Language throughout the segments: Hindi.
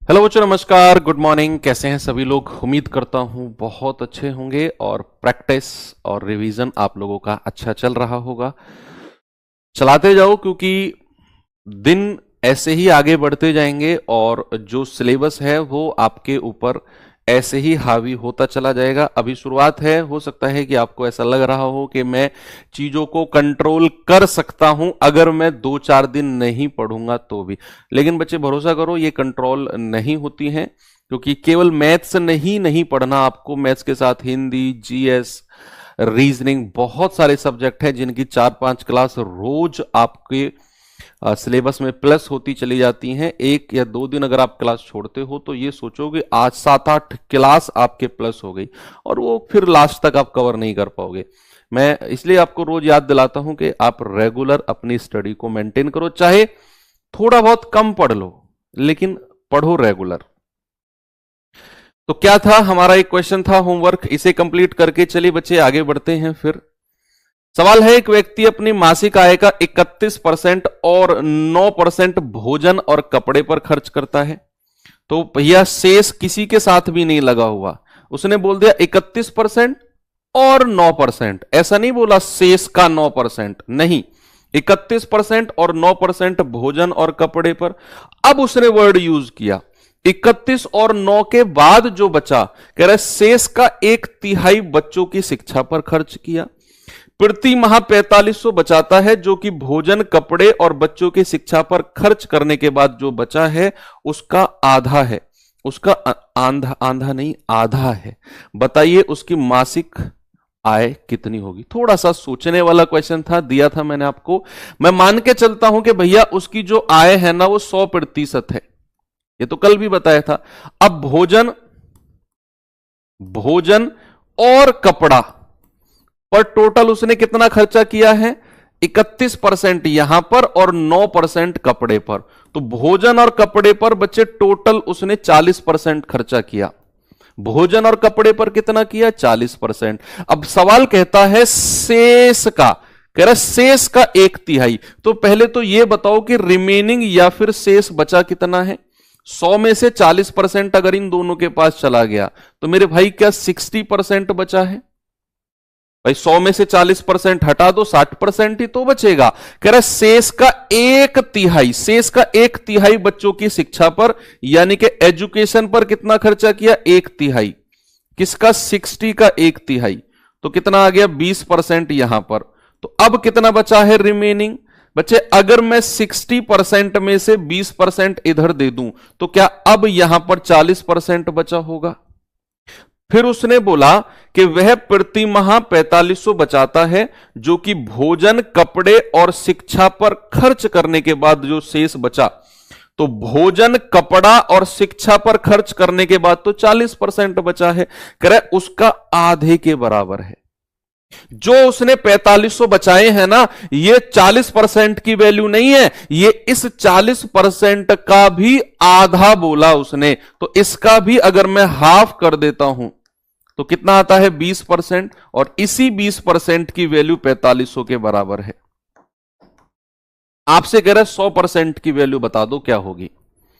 हेलो बच्चों, नमस्कार, गुड मॉर्निंग। कैसे हैं सभी लोग? उम्मीद करता हूं बहुत अच्छे होंगे और प्रैक्टिस और रिवीजन आप लोगों का अच्छा चल रहा होगा। चलाते जाओ, क्योंकि दिन ऐसे ही आगे बढ़ते जाएंगे और जो सिलेबस है वो आपके ऊपर ऐसे ही हावी होता चला जाएगा। अभी शुरुआत है, हो सकता है कि आपको ऐसा लग रहा हो कि मैं चीजों को कंट्रोल कर सकता हूं अगर मैं 2-4 दिन नहीं पढ़ूंगा तो भी। लेकिन बच्चे भरोसा करो, ये कंट्रोल नहीं होती हैं, क्योंकि केवल मैथ्स नहीं पढ़ना आपको। मैथ्स के साथ हिंदी, जीएस, रीजनिंग, बहुत सारे सब्जेक्ट हैं जिनकी 4-5 क्लास रोज आपके सिलेबस में प्लस होती चली जाती हैं। 1 या 2 दिन अगर आप क्लास छोड़ते हो तो ये सोचोगे आज 7-8 क्लास आपके प्लस हो गई, और वो फिर लास्ट तक आप कवर नहीं कर पाओगे। मैं इसलिए आपको रोज याद दिलाता हूं कि आप रेगुलर अपनी स्टडी को मेंटेन करो, चाहे थोड़ा बहुत कम पढ़ लो लेकिन पढ़ो रेगुलर। तो क्या था हमारा एक क्वेश्चन था होमवर्क, इसे कंप्लीट करके चलिए बच्चे आगे बढ़ते हैं। फिर सवाल है, एक व्यक्ति अपनी मासिक आय का 31% और 9% भोजन और कपड़े पर खर्च करता है। तो भैया शेष किसी के साथ भी नहीं लगा हुआ, उसने बोल दिया 31% और 9%। ऐसा नहीं बोला शेष का 9%, नहीं, 31% और 9% भोजन और कपड़े पर। अब उसने वर्ड यूज किया 31 और 9 के बाद जो बचा, कह रहे शेष का 1/3 बच्चों की शिक्षा पर खर्च किया। प्रति माह 4500 बचाता है, जो कि भोजन, कपड़े और बच्चों की शिक्षा पर खर्च करने के बाद जो बचा है उसका आधा है। उसका आधा नहीं, आधा है। बताइए उसकी मासिक आय कितनी होगी? थोड़ा सा सोचने वाला क्वेश्चन था, दिया था मैंने आपको। मैं मान के चलता हूं कि भैया उसकी जो आय है ना वो 100% है, ये तो कल भी बताया था। अब भोजन भोजन और कपड़ा पर टोटल उसने कितना खर्चा किया है? 31% यहां पर और 9% कपड़े पर। तो भोजन और कपड़े पर बच्चे टोटल उसने 40% खर्चा किया। भोजन और कपड़े पर कितना किया? 40%। अब सवाल कहता है शेष का, कह रहा शेष का 1/3। तो पहले तो यह बताओ कि रिमेनिंग या फिर शेष बचा कितना है? 100 में से 40% अगर इन दोनों के पास चला गया तो मेरे भाई क्या 60% बचा है? भाई 100 में से 40% हटा दो, 60% ही तो बचेगा। कह रहा शेष का 1/3, शेष का 1/3 बच्चों की शिक्षा पर, यानी कि एजुकेशन पर कितना खर्चा किया? 1/3। किसका? 60 का 1/3। तो कितना आ गया? 20% यहां पर। तो अब कितना बचा है रिमेनिंग? बच्चे अगर मैं 60% में से 20% इधर दे दूं तो क्या अब यहां पर 40% बचा होगा? फिर उसने बोला कि वह प्रति माह 4500 बचाता है, जो कि भोजन, कपड़े और शिक्षा पर खर्च करने के बाद जो शेष बचा। तो भोजन, कपड़ा और शिक्षा पर खर्च करने के बाद तो 40% बचा है, करे उसका आधे के बराबर है। जो उसने 4500 बचाए हैं ना, ये 40% की वैल्यू नहीं है, ये इस 40% का भी आधा बोला उसने। तो इसका भी अगर मैं हाफ कर देता हूं तो कितना आता है? 20%। और इसी 20% की वैल्यू 4500 के बराबर है। आपसे कह रहा है 100% की वैल्यू बता दो क्या होगी?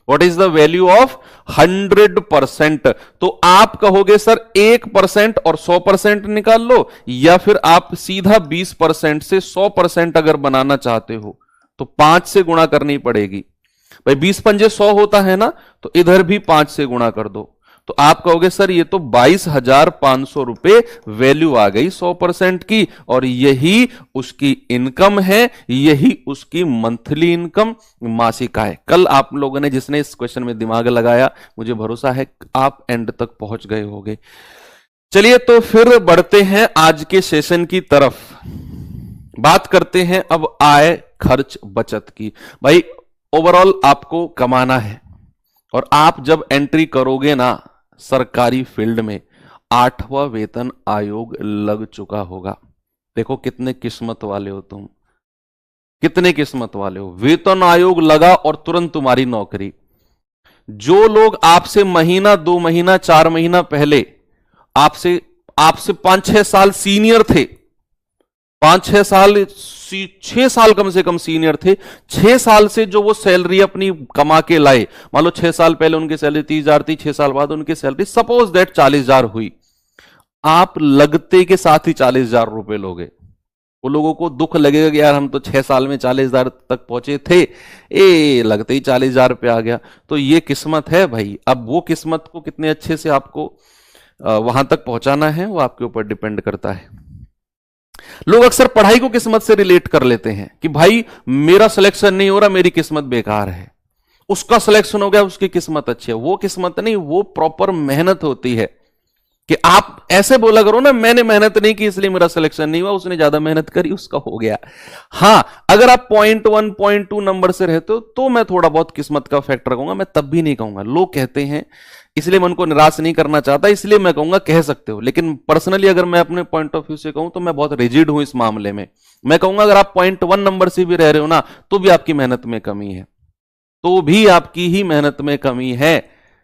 What is the value of 100%? तो आप कहोगे सर 1% और 100% निकाल लो, या फिर आप सीधा 20% से 100% अगर बनाना चाहते हो तो 5 से गुणा करनी पड़ेगी। भाई 20 पंजे 100 होता है ना, तो इधर भी 5 से गुणा कर दो। तो आप कहोगे सर ये तो 22,500 रुपए वैल्यू आ गई 100% की, और यही उसकी इनकम है, यही उसकी मंथली इनकम, मासिक आय। कल आप लोगों ने जिसने इस क्वेश्चन में दिमाग लगाया, मुझे भरोसा है आप एंड तक पहुंच गए होंगे। चलिए तो फिर बढ़ते हैं आज के सेशन की तरफ। बात करते हैं अब आय, खर्च, बचत की। भाई ओवरऑल आपको कमाना है, और आप जब एंट्री करोगे ना सरकारी फील्ड में, 8वां वेतन आयोग लग चुका होगा। देखो कितने किस्मत वाले हो तुम, कितने किस्मत वाले हो। वेतन आयोग लगा और तुरंत तुम्हारी नौकरी। जो लोग आपसे महीना, 2 महीना, 4 महीना पहले आपसे आपसे 5-6 साल सीनियर थे, 5-6 साल, 6 साल कम से कम सीनियर थे। 6 साल से जो वो सैलरी अपनी कमा के लाए, मान लो 6 साल पहले उनकी सैलरी 30,000 थी, 6 साल बाद उनकी सैलरी सपोज दैट 40,000 हुई। आप लगते के साथ ही 40,000 रुपए लोगे, वो लोगों को दुख लगेगा कि यार हम तो 6 साल में 40,000 तक पहुंचे थे, लगते ही 40,000 रुपये आ गया। तो ये किस्मत है भाई। अब वो किस्मत को कितने अच्छे से आपको वहां तक पहुंचाना है वो आपके ऊपर डिपेंड करता है। लोग अक्सर पढ़ाई को किस्मत से रिलेट कर लेते हैं कि भाई मेरा सिलेक्शन नहीं हो रहा, मेरी किस्मत बेकार है, उसका सिलेक्शन हो गया, उसकी किस्मत अच्छी है। वो किस्मत नहीं, वो प्रॉपर मेहनत होती है। कि आप ऐसे बोला करो ना, मैंने मेहनत नहीं की इसलिए मेरा सिलेक्शन नहीं हुआ, उसने ज्यादा मेहनत करी उसका हो गया। हां, अगर आप 0.1 0.2 नंबर से रहते हो तो मैं थोड़ा बहुत किस्मत का फैक्टर कहूंगा, मैं तब भी नहीं कहूंगा। लोग कहते हैं, इसलिए मैं उनको निराश नहीं करना चाहता, इसलिए मैं कहूंगा कह सकते हो। लेकिन पर्सनली अगर मैं अपने पॉइंट ऑफ व्यू से कहूं तो मैं बहुत रिजिड हूं इस मामले में। मैं कहूंगा अगर आप 0.1 नंबर से भी रह रहे हो ना, तो भी आपकी मेहनत में कमी है, तो भी आपकी ही मेहनत में कमी है।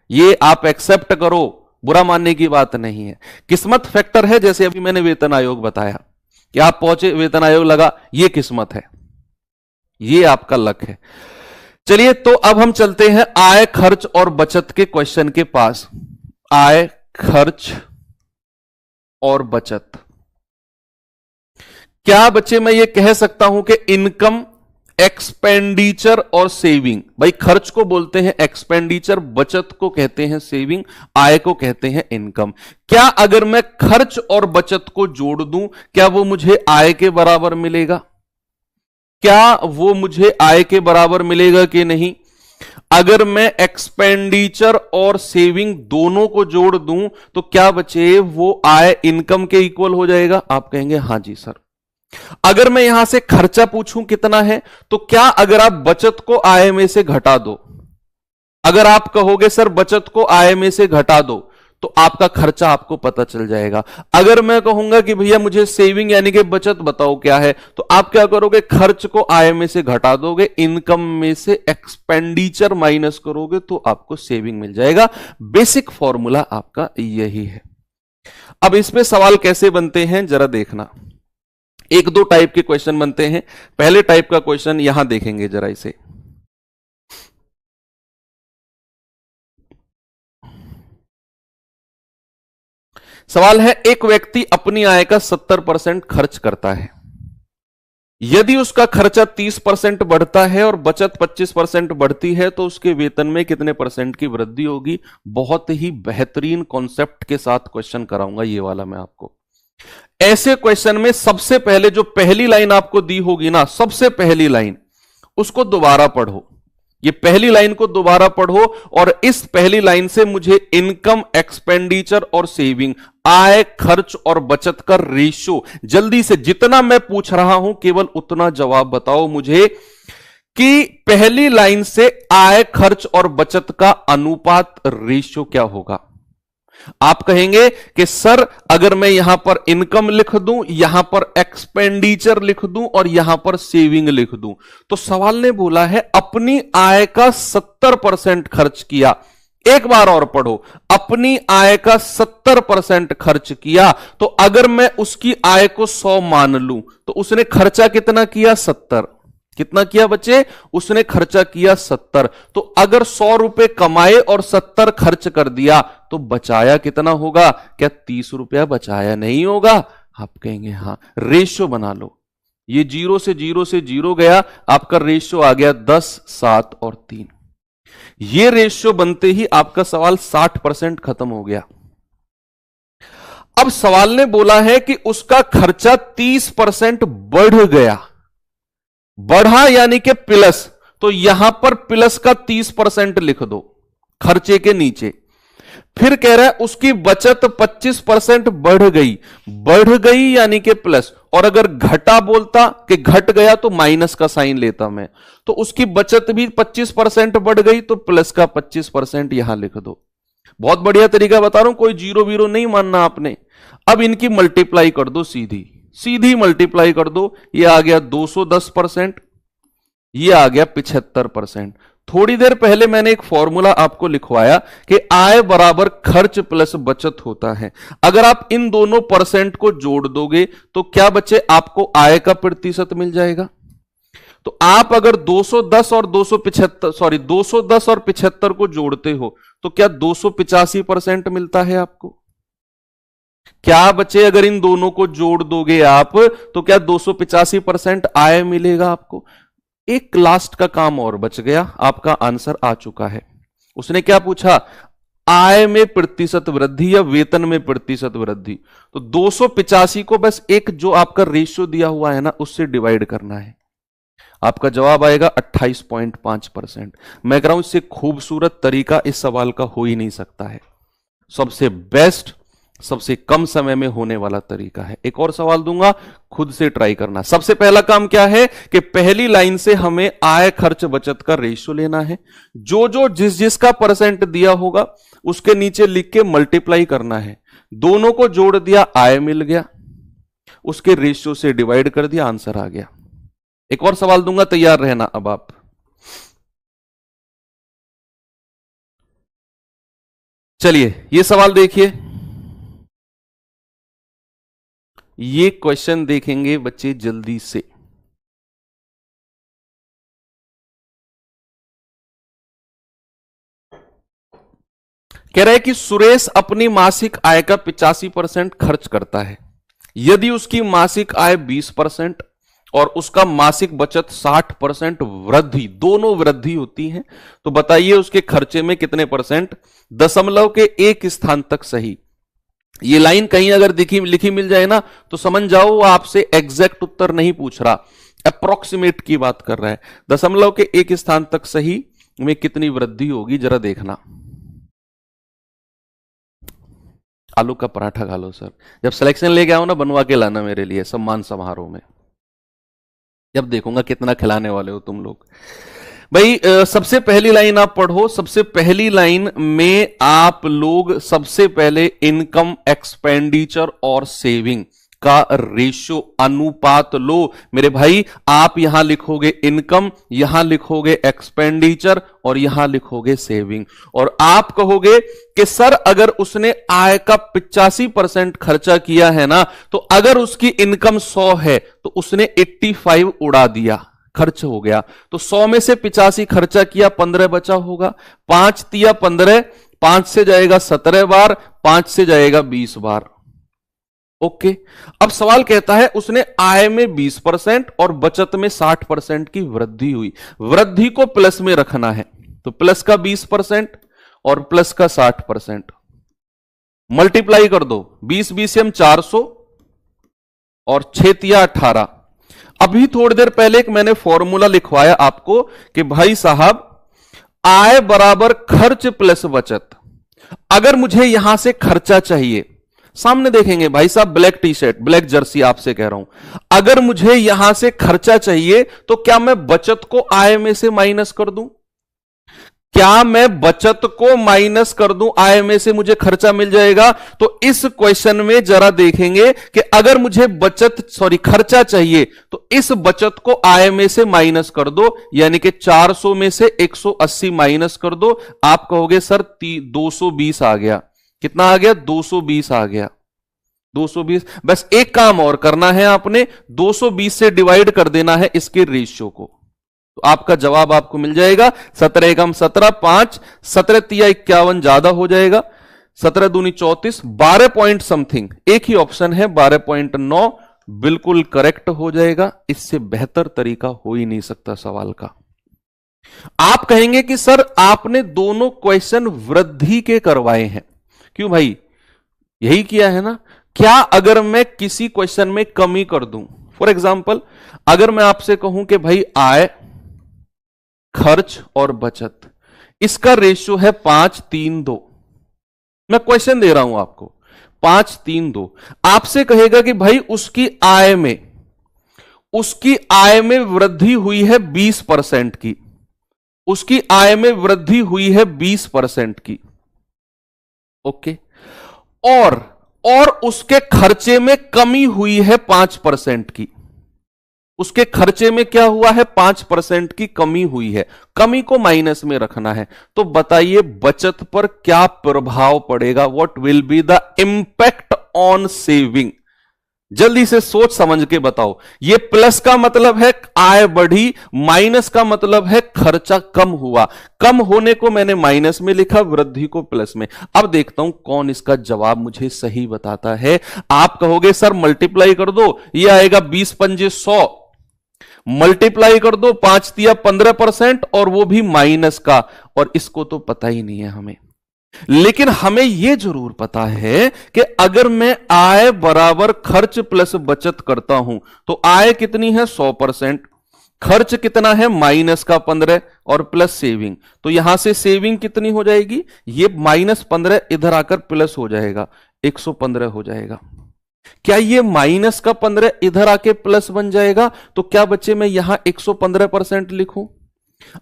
ये आप एक्सेप्ट करो, बुरा मानने की बात नहीं है। किस्मत फैक्टर है। जैसे अभी मैंने वेतन आयोग बताया कि आप पहुंचे, वेतन आयोग लगा, ये किस्मत है, ये आपका लक है। चलिए, तो अब हम चलते हैं आय, खर्च और बचत के क्वेश्चन के पास। आय, खर्च और बचत। क्या बच्चे मैं ये कह सकता हूं कि इनकम, एक्सपेंडिचर और सेविंग, भाई खर्च को बोलते हैं एक्सपेंडिचर, बचत को कहते हैं सेविंग, आय को कहते हैं इनकम। क्या अगर मैं खर्च और बचत को जोड़ दूं, क्या वो मुझे आय के बराबर मिलेगा? क्या वो मुझे आय के बराबर मिलेगा कि नहीं? अगर मैं एक्सपेंडिचर और सेविंग दोनों को जोड़ दूं तो क्या बचे, वो आय इनकम के इक्वल हो जाएगा? आप कहेंगे हां जी सर। अगर मैं यहां से खर्चा पूछूं कितना है, तो क्या अगर आप बचत को आय में से घटा दो, अगर आप कहोगे सर बचत को आय में से घटा दो, तो आपका खर्चा आपको पता चल जाएगा। अगर मैं कहूंगा कि भैया मुझे सेविंग यानी कि बचत बताओ क्या है, तो आप क्या करोगे, खर्च को आय में से घटा दोगे, इनकम में से एक्सपेंडिचर माइनस करोगे, तो आपको सेविंग मिल जाएगा। बेसिक फॉर्मूला आपका यही है। अब इसमें सवाल कैसे बनते हैं जरा देखना। 1-2 टाइप के क्वेश्चन बनते हैं। पहले टाइप का क्वेश्चन यहां देखेंगे जरा इसे। सवाल है, एक व्यक्ति अपनी आय का 70% खर्च करता है। यदि उसका खर्चा 30% बढ़ता है और बचत 25% बढ़ती है तो उसके वेतन में कितने परसेंट की वृद्धि होगी? बहुत ही बेहतरीन कॉन्सेप्ट के साथ क्वेश्चन कराऊंगा ये वाला मैं आपको। ऐसे क्वेश्चन में सबसे पहले जो पहली लाइन आपको दी होगी ना, सबसे पहली लाइन, उसको दोबारा पढ़ो। ये पहली लाइन को दोबारा पढ़ो और इस पहली लाइन से मुझे इनकम, एक्सपेंडिचर और सेविंग, आय, खर्च और बचत का रेशियो, जल्दी से जितना मैं पूछ रहा हूं केवल उतना जवाब बताओ मुझे कि पहली लाइन से आय, खर्च और बचत का अनुपात, रेशियो क्या होगा। आप कहेंगे कि सर अगर मैं यहां पर इनकम लिख दूं, यहां पर एक्सपेंडिचर लिख दूं और यहां पर सेविंग लिख दूं, तो सवाल ने बोला है अपनी आय का 70% खर्च किया। एक बार और पढ़ो, अपनी आय का 70% खर्च किया, तो अगर मैं उसकी आय को 100 मान लूं तो उसने खर्चा कितना किया? 70। कितना किया बच्चे? उसने खर्चा किया 70। तो अगर 100 रुपए कमाए और 70 खर्च कर दिया तो बचाया कितना होगा? क्या 30 रुपया बचाया नहीं होगा? आप कहेंगे हां। रेशियो बना लो, ये 0 से 0 से 0 गया, आपका रेशियो आ गया 10, 7 और 3। ये रेशियो बनते ही आपका सवाल 60% खत्म हो गया। अब सवाल ने बोला है कि उसका खर्चा 30% बढ़ गया, बढ़ा यानी कि प्लस, तो यहां पर प्लस का 30% लिख दो खर्चे के नीचे। फिर कह रहा है उसकी बचत 25% बढ़ गई, बढ़ गई यानी कि प्लस, और अगर घटा बोलता कि घट गया तो माइनस का साइन लेता मैं, तो उसकी बचत भी 25% बढ़ गई तो प्लस का 25% यहां लिख दो। बहुत बढ़िया तरीका बता रहा हूं, कोई जीरो वीरो नहीं मानना आपने। अब इनकी मल्टीप्लाई कर दो, सीधी सीधी मल्टीप्लाई कर दो, ये आ गया 210%, ये आ गया 75%, थोड़ी देर पहले मैंने एक फॉर्मूला आपको लिखवाया कि आय बराबर खर्च प्लस बचत होता है। अगर आप इन दोनों परसेंट को जोड़ दोगे तो क्या बच्चे, आपको आय का प्रतिशत मिल जाएगा। तो आप अगर 210 और 75 को जोड़ते हो तो क्या 285% मिलता है आपको। क्या बच्चे, अगर इन दोनों को जोड़ दोगे आप तो क्या 285% आय मिलेगा आपको। एक लास्ट का काम और बच गया, आपका आंसर आ चुका है। उसने क्या पूछा, आय में प्रतिशत वृद्धि या वेतन में प्रतिशत वृद्धि। तो 285 को बस एक जो आपका रेशियो दिया हुआ है ना उससे डिवाइड करना है, आपका जवाब आएगा 28.5%। मैं कह रहा हूं इससे खूबसूरत तरीका इस सवाल का हो ही नहीं सकता है। सबसे बेस्ट, सबसे कम समय में होने वाला तरीका है। एक और सवाल दूंगा, खुद से ट्राई करना। सबसे पहला काम क्या है कि पहली लाइन से हमें आय खर्च बचत का रेशियो लेना है। जो जिसका परसेंट दिया होगा उसके नीचे लिख के मल्टीप्लाई करना है। दोनों को जोड़ दिया, आय मिल गया, उसके रेशियो से डिवाइड कर दिया, आंसर आ गया। एक और सवाल दूंगा, तैयार रहना। अब आप चलिए ये सवाल देखिए, ये क्वेश्चन देखेंगे बच्चे जल्दी से। कह रहा है कि सुरेश अपनी मासिक आय का 85% खर्च करता है। यदि उसकी मासिक आय 20% और उसका मासिक बचत 60% वृद्धि, दोनों वृद्धि होती हैं, तो बताइए उसके खर्चे में कितने परसेंट। दशमलव के एक स्थान तक सही। ये लाइन कहीं अगर लिखी मिल जाए ना तो समझ जाओ वो आपसे एग्जैक्ट उत्तर नहीं पूछ रहा, अप्रोक्सीमेट की बात कर रहा है। दशमलव के एक स्थान तक सही में कितनी वृद्धि होगी जरा देखना। आलू का पराठा खा लो सर, जब सिलेक्शन लेके आओ ना बनवा के लाना मेरे लिए सम्मान समारोह में, जब देखूंगा कितना खिलाने वाले हो तुम लोग। भाई सबसे पहली लाइन आप पढ़ो। सबसे पहली लाइन में आप लोग सबसे पहले इनकम, एक्सपेंडिचर और सेविंग का रेशियो, अनुपात लो मेरे भाई। आप यहां लिखोगे इनकम, यहां लिखोगे एक्सपेंडिचर और यहां लिखोगे सेविंग। और आप कहोगे कि सर अगर उसने आय का 85% खर्चा किया है ना, तो अगर उसकी इनकम 100 है तो उसने 85 उड़ा दिया, खर्च हो गया। तो 100 में से 85 खर्चा किया, 15 बचा होगा। 5 तिया 15, 5 से जाएगा 17 बार, 5 से जाएगा 20 बार। ओके। अब सवाल कहता है उसने आय में 20% और बचत में 60% की वृद्धि हुई। वृद्धि को प्लस में रखना है तो प्लस का 20% और प्लस का 60%। मल्टीप्लाई कर दो, 20 हम 400 और 6 तिया 18। अभी थोड़ी देर पहले एक मैंने फॉर्मूला लिखवाया आपको कि भाई साहब आय बराबर खर्च प्लस बचत। अगर मुझे यहां से खर्चा चाहिए, सामने देखेंगे भाई साहब black T shirt, black Jersey, आपसे कह रहा हूं, अगर मुझे यहां से खर्चा चाहिए तो क्या मैं बचत को आय में से माइनस कर दूं। क्या मैं बचत को माइनस कर दूं, आय में से मुझे खर्चा मिल जाएगा। तो इस क्वेश्चन में जरा देखेंगे कि अगर मुझे खर्चा चाहिए तो इस बचत को आय में से माइनस कर दो, यानी कि 400 में से 180 माइनस कर दो। आप कहोगे सर 220 आ गया। कितना आ गया, 220 आ गया। 220। बस एक काम और करना है आपने, 220 से डिवाइड कर देना है इसके रेशियो को, तो आपका जवाब आपको मिल जाएगा 17 एकम 17, 5 17 तिया 51 ज्यादा हो जाएगा, 17 दूनी 34, 12 पॉइंट समथिंग। एक ही ऑप्शन है 12.9, बिल्कुल करेक्ट हो जाएगा। इससे बेहतर तरीका हो ही नहीं सकता सवाल का। आप कहेंगे कि सर आपने दोनों क्वेश्चन वृद्धि के करवाए हैं, क्यों भाई, यही किया है ना। क्या अगर मैं किसी क्वेश्चन में कमी कर दूं, फॉर एग्जाम्पल अगर मैं आपसे कहूं कि भाई आय, खर्च और बचत, इसका रेशियो है 5-3-2, मैं क्वेश्चन दे रहा हूं आपको 5-3-2, आपसे कहेगा कि भाई उसकी आय में वृद्धि हुई है 20% की, उसकी आय में वृद्धि हुई है 20% की। ओके। और उसके खर्चे में कमी हुई है 5% की। उसके खर्चे में क्या हुआ है, 5% की कमी हुई है, कमी को माइनस में रखना है। तो बताइए बचत पर क्या प्रभाव पड़ेगा, what will be the impact on saving. जल्दी से सोच समझ के बताओ। ये प्लस का मतलब है आय बढ़ी, माइनस का मतलब है खर्चा कम हुआ। कम होने को मैंने माइनस में लिखा, वृद्धि को प्लस में। अब देखता हूं कौन इसका जवाब मुझे सही बताता है। आप कहोगे सर मल्टीप्लाई कर दो, ये आएगा 20 पंजे 100, मल्टीप्लाई कर दो 5 तिया 15% और वो भी माइनस का, और इसको तो पता ही नहीं है हमें। लेकिन हमें यह जरूर पता है कि अगर मैं आय बराबर खर्च प्लस बचत करता हूं तो आय कितनी है 100%, खर्च कितना है माइनस का 15 और प्लस सेविंग, तो यहां से सेविंग कितनी हो जाएगी, ये -15 इधर आकर प्लस हो जाएगा, 115 हो जाएगा। क्या ये माइनस का 15 इधर आके प्लस बन जाएगा, तो क्या बच्चे मैं यहां 115% लिखूं।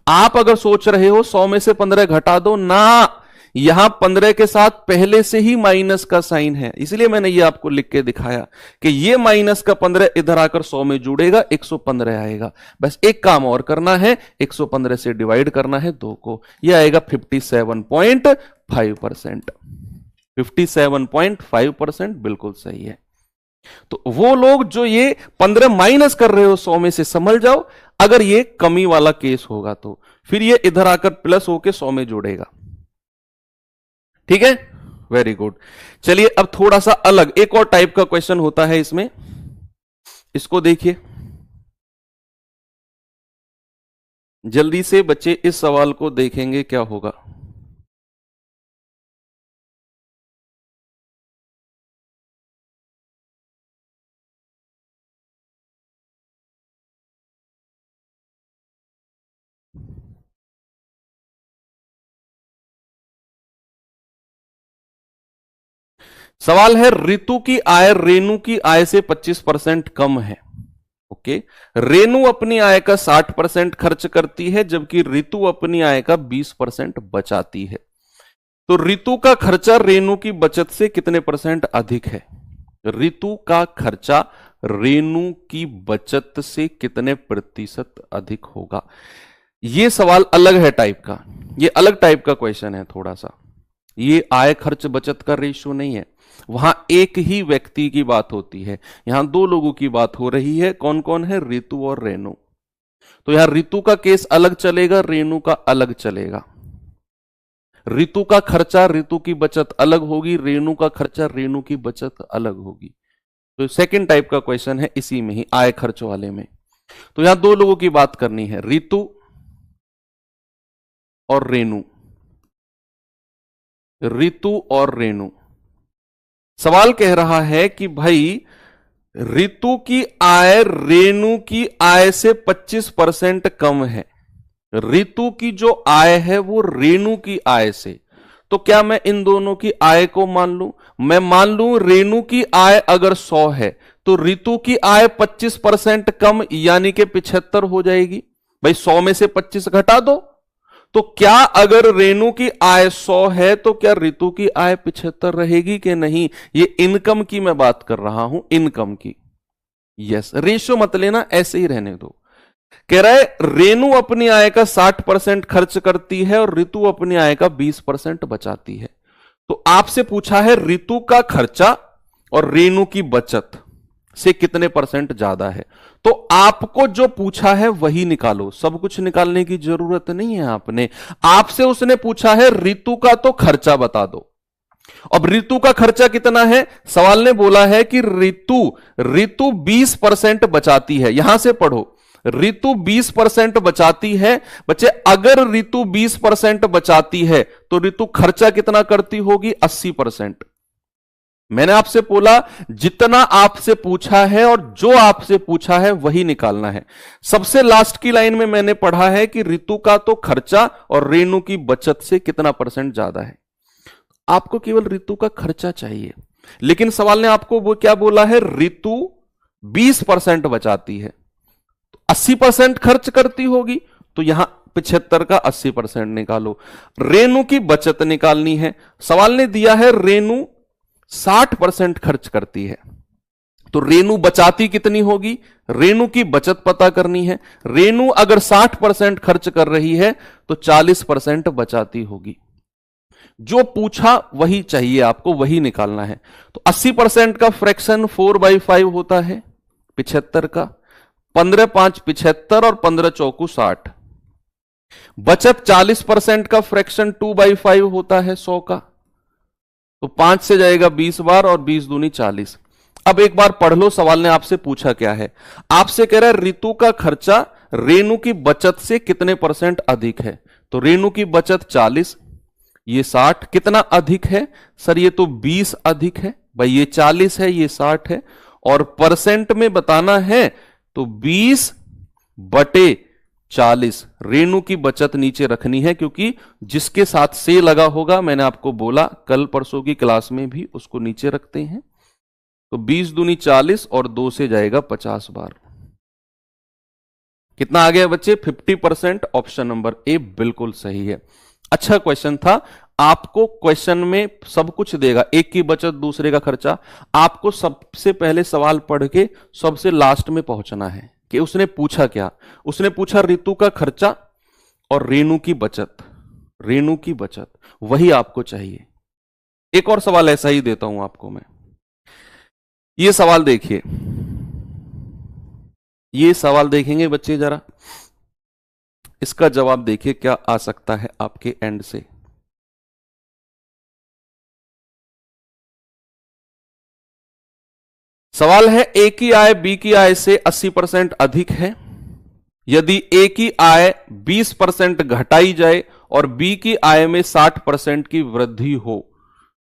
आप अगर सोच रहे हो 100 में से 15 घटा दो ना, यहां 15 के साथ पहले से ही माइनस का साइन है, इसलिए मैंने ये आपको लिख के दिखाया कि ये माइनस का 15 इधर आकर 100 में जुड़ेगा, 115 आएगा। बस एक काम और करना है, 115 से डिवाइड करना है 2 को, ये आएगा 57.5%। 57.5% बिल्कुल सही है। तो वो लोग जो ये 15 माइनस कर रहे हो 100 में से, समझ जाओ अगर ये कमी वाला केस होगा तो फिर ये इधर आकर प्लस होकर 100 में जुड़ेगा। ठीक है, वेरी गुड। चलिए अब थोड़ा सा अलग एक और टाइप का क्वेश्चन होता है इसमें, इसको देखिए जल्दी से बच्चे, इस सवाल को देखेंगे क्या होगा। सवाल है रितु की आय रेणु की आय से 25% कम है। ओके, रेणु अपनी आय का 60% खर्च करती है जबकि रितु अपनी आय का 20% बचाती है। तो रितु का खर्चा रेणु की बचत से कितने % अधिक है। रितु का खर्चा रेणु की बचत से कितने % अधिक होगा। यह सवाल अलग है टाइप का, यह अलग टाइप का क्वेश्चन है थोड़ा सा। ये आय खर्च बचत का रेशियो नहीं है, वहां एक ही व्यक्ति की बात होती है, यहां 2 लोगों की बात हो रही है। कौन कौन है, रितु और रेणु। तो यहां रितु का केस अलग चलेगा, रेणु का अलग चलेगा। रितु का खर्चा रितु की बचत अलग होगी, रेणु का खर्चा रेणु की बचत अलग होगी। तो सेकंड टाइप का क्वेश्चन है इसी में ही, आय खर्च वाले में। तो यहां 2 लोगों की बात करनी है, रितु और रेणु। रितु और रेणु। सवाल कह रहा है कि भाई रितु की आय रेणु की आय से 25% कम है। रितु की जो आय है वो रेणु की आय से, तो क्या मैं इन दोनों की आय को मान लूं। मैं मान लूं रेणु की आय अगर 100 है तो रितु की आय 25% कम यानी कि 75 हो जाएगी। भाई 100 में से 25 घटा दो, तो क्या अगर रेणु की आय 100 है तो क्या रितु की आय 75 रहेगी कि नहीं। ये इनकम की मैं बात कर रहा हूं, इनकम की। यस, रेशियो मत लेना, ऐसे ही रहने दो। कह रहा है रेणु अपनी आय का 60% खर्च करती है और रितु अपनी आय का 20% बचाती है। तो आपसे पूछा है रितु का खर्चा और रेणु की बचत से कितने % ज्यादा है। तो आपको जो पूछा है वही निकालो, सब कुछ निकालने की जरूरत नहीं है। आपसे उसने पूछा है रितु का तो खर्चा बता दो। अब रितु का खर्चा कितना है, सवाल ने बोला है कि रितु 20% बचाती है। यहां से पढ़ो, रितु 20% बचाती है। बच्चे अगर रितु 20% बचाती है तो रितु खर्चा कितना करती होगी, 80%। मैंने आपसे बोला जितना आपसे पूछा है और जो आपसे पूछा है वही निकालना है। सबसे लास्ट की लाइन में मैंने पढ़ा है कि रितु का तो खर्चा और रेणु की बचत से कितना % ज्यादा है। आपको केवल रितु का खर्चा चाहिए, लेकिन सवाल ने आपको वो क्या बोला है, रितु 20% बचाती है, 80% खर्च करती होगी, तो यहां 75 का 80% निकालो। रेणु की बचत निकालनी है, सवाल ने दिया है रेणु 60% खर्च करती है, तो रेणु बचाती कितनी होगी, रेणु की बचत पता करनी है। रेणु अगर 60% खर्च कर रही है तो 40% बचाती होगी। जो पूछा वही चाहिए आपको, वही निकालना है। तो 80% का फ्रैक्शन 4/5 होता है 75 का, 15 5 75 और 15 चौकू 60। बचत 40% का फ्रैक्शन 2/5 होता है 100 का, तो 5 से जाएगा 20 बार और 20 दूनी 40। अब एक बार पढ़ लो, सवाल ने आपसे पूछा क्या है। आपसे कह रहा है ऋतु का खर्चा रेणु की बचत से कितने % अधिक है। तो रेणु की बचत 40, ये 60, कितना अधिक है सर, ये तो 20 अधिक है भाई, ये 40 है ये 60 है, और परसेंट में बताना है तो 20/40 रेणु की बचत नीचे रखनी है, क्योंकि जिसके साथ से लगा होगा, मैंने आपको बोला कल परसों की क्लास में भी, उसको नीचे रखते हैं। तो 20 दूनी 40 और 2 से जाएगा 50 बार। कितना आ गया बच्चे, 50%। ऑप्शन नंबर ए बिल्कुल सही है। अच्छा क्वेश्चन था। आपको क्वेश्चन में सब कुछ देगा, एक की बचत दूसरे का खर्चा। आपको सबसे पहले सवाल पढ़ के सबसे लास्ट में पहुंचना है कि उसने पूछा क्या। उसने पूछा ऋतु का खर्चा और रेणु की बचत, रेणु की बचत, वही आपको चाहिए। एक और सवाल ऐसा ही देता हूं आपको मैं। ये सवाल देखिए, ये सवाल देखेंगे बच्चे जरा, इसका जवाब देखिए क्या आ सकता है आपके एंड से। सवाल है ए की आय बी की आय से 80% अधिक है। यदि ए की आय 20% घटाई जाए और बी की आय में 60% की वृद्धि हो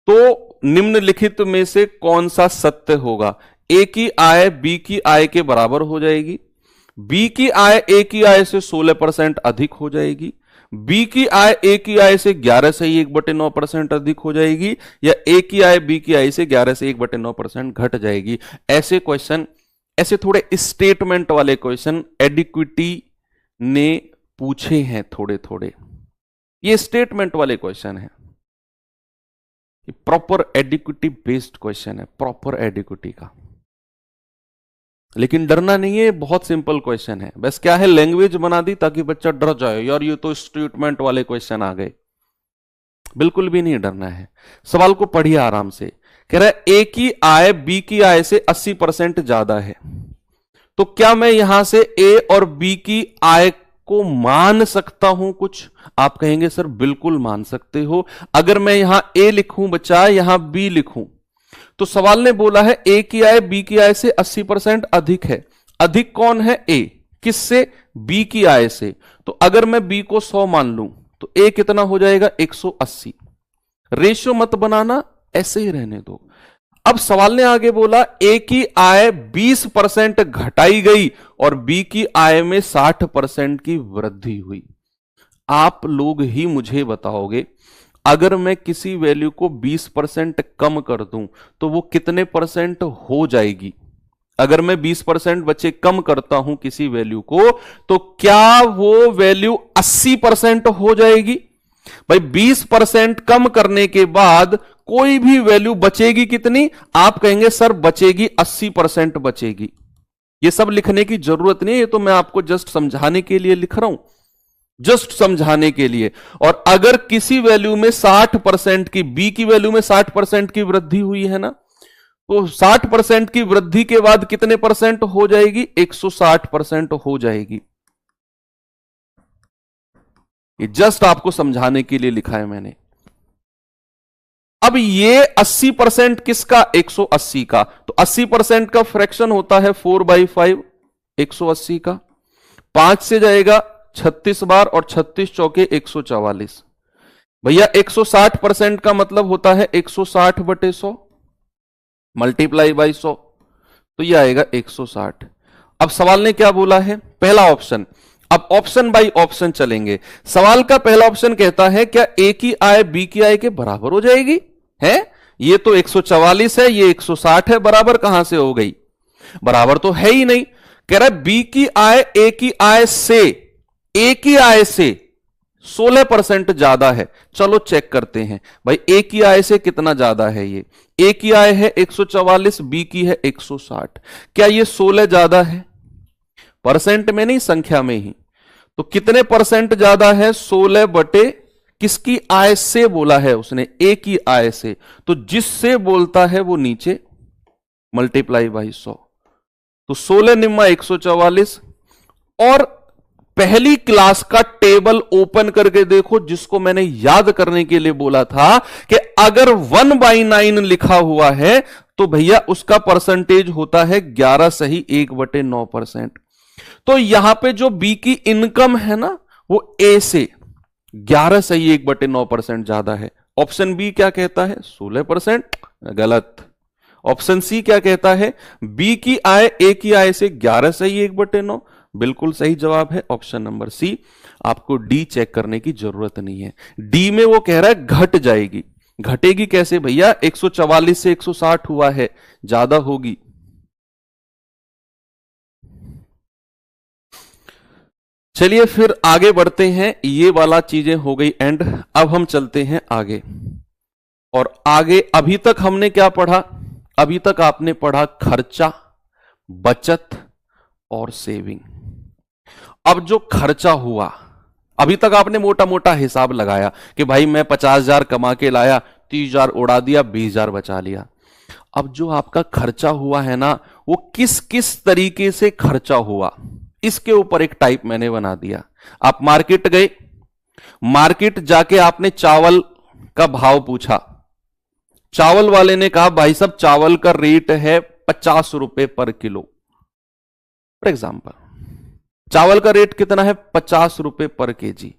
तो निम्नलिखित में से कौन सा सत्य होगा। ए की आय बी की आय के बराबर हो जाएगी, बी की आय ए की आय से 16% अधिक हो जाएगी, बी की आय ए की आय से 11 से 1/9% अधिक हो जाएगी, या ए की आय बी की आय से 11 से 1/9% घट जाएगी। ऐसे क्वेश्चन, ऐसे थोड़े स्टेटमेंट वाले क्वेश्चन एडिक्विटी ने पूछे हैं थोड़े थोड़े। ये स्टेटमेंट वाले क्वेश्चन है, प्रॉपर एडिक्विटी बेस्ड क्वेश्चन है, प्रॉपर एडिक्विटी का। लेकिन डरना नहीं है, बहुत सिंपल क्वेश्चन है। बस क्या है, लैंग्वेज बना दी ताकि बच्चा डर जाए, यार ये तो स्टेटमेंट वाले क्वेश्चन आ गए। बिल्कुल भी नहीं डरना है। सवाल को पढ़िए आराम से। कह रहा है ए की आय बी की आय से 80% ज्यादा है, तो क्या मैं यहां से ए और बी की आय को मान सकता हूं कुछ। आप कहेंगे सर बिल्कुल मान सकते हो। अगर मैं यहां ए लिखूं बच्चा, यहां बी लिखूं, तो सवाल ने बोला है ए की आय बी की आय से 80% अधिक है। अधिक कौन है, ए, किससे, बी की आय से। तो अगर मैं बी को 100 मान लूं तो ए कितना हो जाएगा, 180। रेशियो मत बनाना, ऐसे ही रहने दो। अब सवाल ने आगे बोला ए की आय 20% घटाई गई और बी की आय में 60% की वृद्धि हुई। आप लोग ही मुझे बताओगे, अगर मैं किसी वैल्यू को 20% कम कर दूं तो वो कितने % हो जाएगी। अगर मैं 20% बच्चे कम करता हूं किसी वैल्यू को, तो क्या वो वैल्यू 80% हो जाएगी। भाई 20% कम करने के बाद कोई भी वैल्यू बचेगी कितनी, आप कहेंगे सर बचेगी 80% बचेगी। ये सब लिखने की जरूरत नहीं है, ये तो मैं आपको जस्ट समझाने के लिए लिख रहा हूं, जस्ट समझाने के लिए। और अगर किसी वैल्यू में 60% की, बी की वैल्यू में 60% की वृद्धि हुई है ना, तो 60% की वृद्धि के बाद कितने % हो जाएगी, 160% हो जाएगी। ये जस्ट आपको समझाने के लिए लिखा है मैंने। अब ये 80% किसका, 180 का। तो 80% का फ्रैक्शन होता है 4/5 180 का। 5 से जाएगा 36 बार और 36 चौके 144। भैया 160% का मतलब होता है 160/100 मल्टीप्लाई बाई 100, तो ये आएगा 160। अब सवाल ने क्या बोला है, पहला ऑप्शन। अब ऑप्शन बाय ऑप्शन चलेंगे। सवाल का पहला ऑप्शन कहता है क्या ए की आय बी की आय के बराबर हो जाएगी, है ये तो 144 है, ये 160 है, बराबर कहां से हो गई, बराबर तो है ही नहीं। कह रहा है बी की आय ए की आय से, ए की आय से 16% ज्यादा है। चलो चेक करते हैं भाई, ए की आय से कितना ज्यादा है ये। ए की आय है 144, बी की है 160। क्या ये 16 ज्यादा है? परसेंट में नहीं, संख्या में ही। तो कितने परसेंट ज्यादा है? 16 बटे किसकी आय से बोला है उसने? ए की आय से। तो जिससे बोलता है वो नीचे मल्टीप्लाई बाई 100। तो 16 निम्मा 144। और पहली क्लास का टेबल ओपन करके देखो, जिसको मैंने याद करने के लिए बोला था कि अगर 1/9 लिखा हुआ है तो भैया उसका परसेंटेज होता है 11 सही 1/9%। तो यहां पे जो बी की इनकम है ना, वो ए से 11 सही 1/9% ज्यादा है। ऑप्शन बी क्या कहता है? 16%। गलत। ऑप्शन सी क्या कहता है? बी की आय ए की आय से 11 सही 1/9। बिल्कुल सही जवाब है ऑप्शन नंबर सी। आपको डी चेक करने की जरूरत नहीं है। डी में वो कह रहा है घट जाएगी। घटेगी कैसे भैया? 144 से 160 हुआ है, ज्यादा होगी। चलिए फिर आगे बढ़ते हैं। ये वाला चीजें हो गई एंड। अब हम चलते हैं आगे। और आगे अभी तक हमने क्या पढ़ा? अभी तक आपने पढ़ा खर्चा, बचत और सेविंग। अब जो खर्चा हुआ, अभी तक आपने मोटा मोटा हिसाब लगाया कि भाई मैं 50,000 कमा के लाया, 30,000 उड़ा दिया, 20,000 बचा लिया। अब जो आपका खर्चा हुआ है ना, वो किस किस तरीके से खर्चा हुआ, इसके ऊपर एक टाइप मैंने बना दिया। आप मार्केट गए, मार्केट जाके आपने चावल का भाव पूछा। चावल वाले ने कहा भाई साहब चावल का रेट है 50 रुपए पर किलो। फॉर एग्जाम्पल चावल का रेट कितना है? 50 रुपए पर केजी।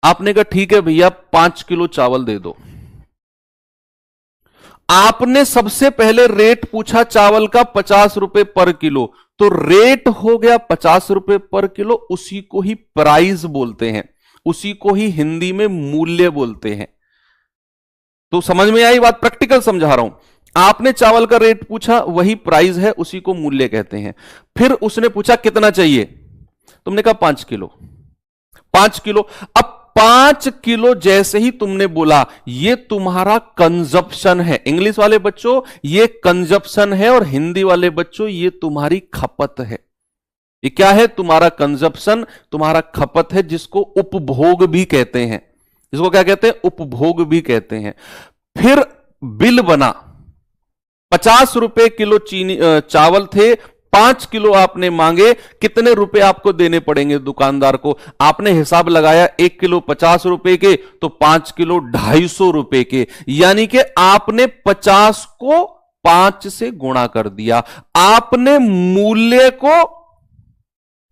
आपने कहा ठीक है भैया 5 किलो चावल दे दो। आपने सबसे पहले रेट पूछा चावल का 50 रुपए पर किलो, तो रेट हो गया 50 रुपए पर किलो। उसी को ही प्राइस बोलते हैं, उसी को ही हिंदी में मूल्य बोलते हैं। तो समझ में आई बात? प्रैक्टिकल समझा रहा हूं। आपने चावल का रेट पूछा, वही प्राइस है, उसी को मूल्य कहते हैं। फिर उसने पूछा कितना चाहिए, तुमने कहा 5 किलो। 5 किलो। अब 5 किलो जैसे ही तुमने बोला, ये तुम्हारा कंजप्शन है। इंग्लिश वाले बच्चों ये कंजप्शन है, और हिंदी वाले बच्चों ये तुम्हारी खपत है। ये क्या है? तुम्हारा कंजप्शन, तुम्हारा खपत है, जिसको उपभोग भी कहते हैं। इसको क्या कहते हैं? उपभोग भी कहते हैं। फिर बिल बना। 50 रुपए किलो चीनी चावल थे, 5 किलो आपने मांगे, कितने रुपए आपको देने पड़ेंगे दुकानदार को? आपने हिसाब लगाया 1 किलो 50 रुपए के, तो 5 किलो 250 रुपए के। यानी कि आपने 50 को 5 से गुणा कर दिया, आपने मूल्य को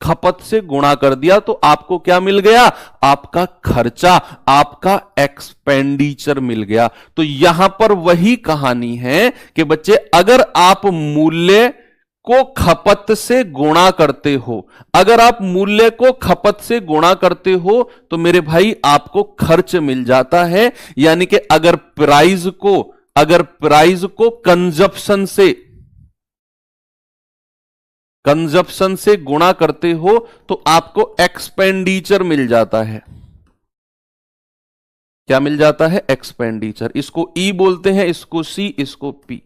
खपत से गुणा कर दिया। तो आपको क्या मिल गया? आपका खर्चा, आपका एक्सपेंडिचर मिल गया। तो यहां पर वही कहानी है कि बच्चे अगर आप मूल्य को खपत से गुणा करते हो, अगर आप मूल्य को खपत से गुणा करते हो, तो मेरे भाई आपको खर्च मिल जाता है। यानी कि अगर प्राइस को कंजप्शन से गुणा करते हो, तो आपको एक्सपेंडिचर मिल जाता है। क्या मिल जाता है? एक्सपेंडिचर। इसको ई बोलते हैं, इसको सी, इसको पी।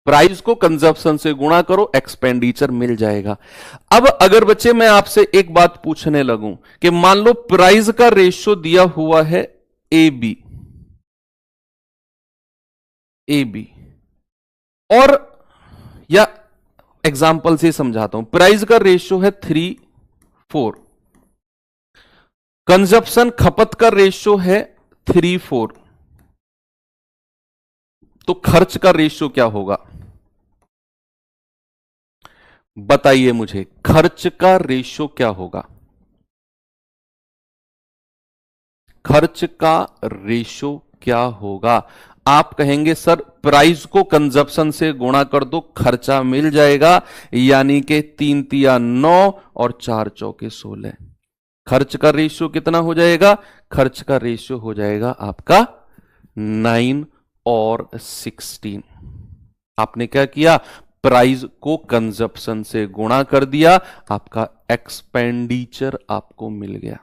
प्राइस को कंजप्शन से गुणा करो, एक्सपेंडिचर मिल जाएगा। अब अगर बच्चे मैं आपसे एक बात पूछने लगूं कि मान लो प्राइस का रेशियो दिया हुआ है ए बी, और या एग्जाम्पल से समझाता हूं। प्राइस का रेशियो है 3:4, कंजप्शन खपत का रेशियो है 3:4, तो खर्च का रेशियो क्या होगा? बताइए मुझे, खर्च का रेशियो क्या होगा? खर्च का रेशियो क्या होगा? आप कहेंगे सर प्राइस को कंजप्शन से गुणा कर दो, खर्चा मिल जाएगा। यानी कि 3 तिया 9 और 4 चौके 16। खर्च का रेशियो कितना हो जाएगा? खर्च का रेशियो हो जाएगा आपका 9 और 16। आपने क्या किया? प्राइस को कंजप्शन से गुणा कर दिया, आपका एक्सपेंडिचर आपको मिल गया,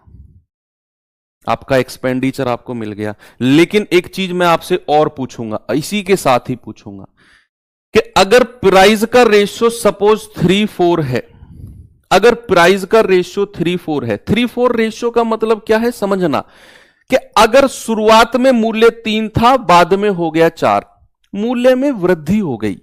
आपका एक्सपेंडिचर आपको मिल गया। लेकिन एक चीज मैं आपसे और पूछूंगा, इसी के साथ ही पूछूंगा कि अगर प्राइस का रेशियो सपोज 3-4 है, अगर प्राइस का रेशियो 3-4 है, 3-4 रेशियो का मतलब क्या है समझना, कि अगर शुरुआत में मूल्य 3 था, बाद में हो गया 4, मूल्य में वृद्धि हो गई,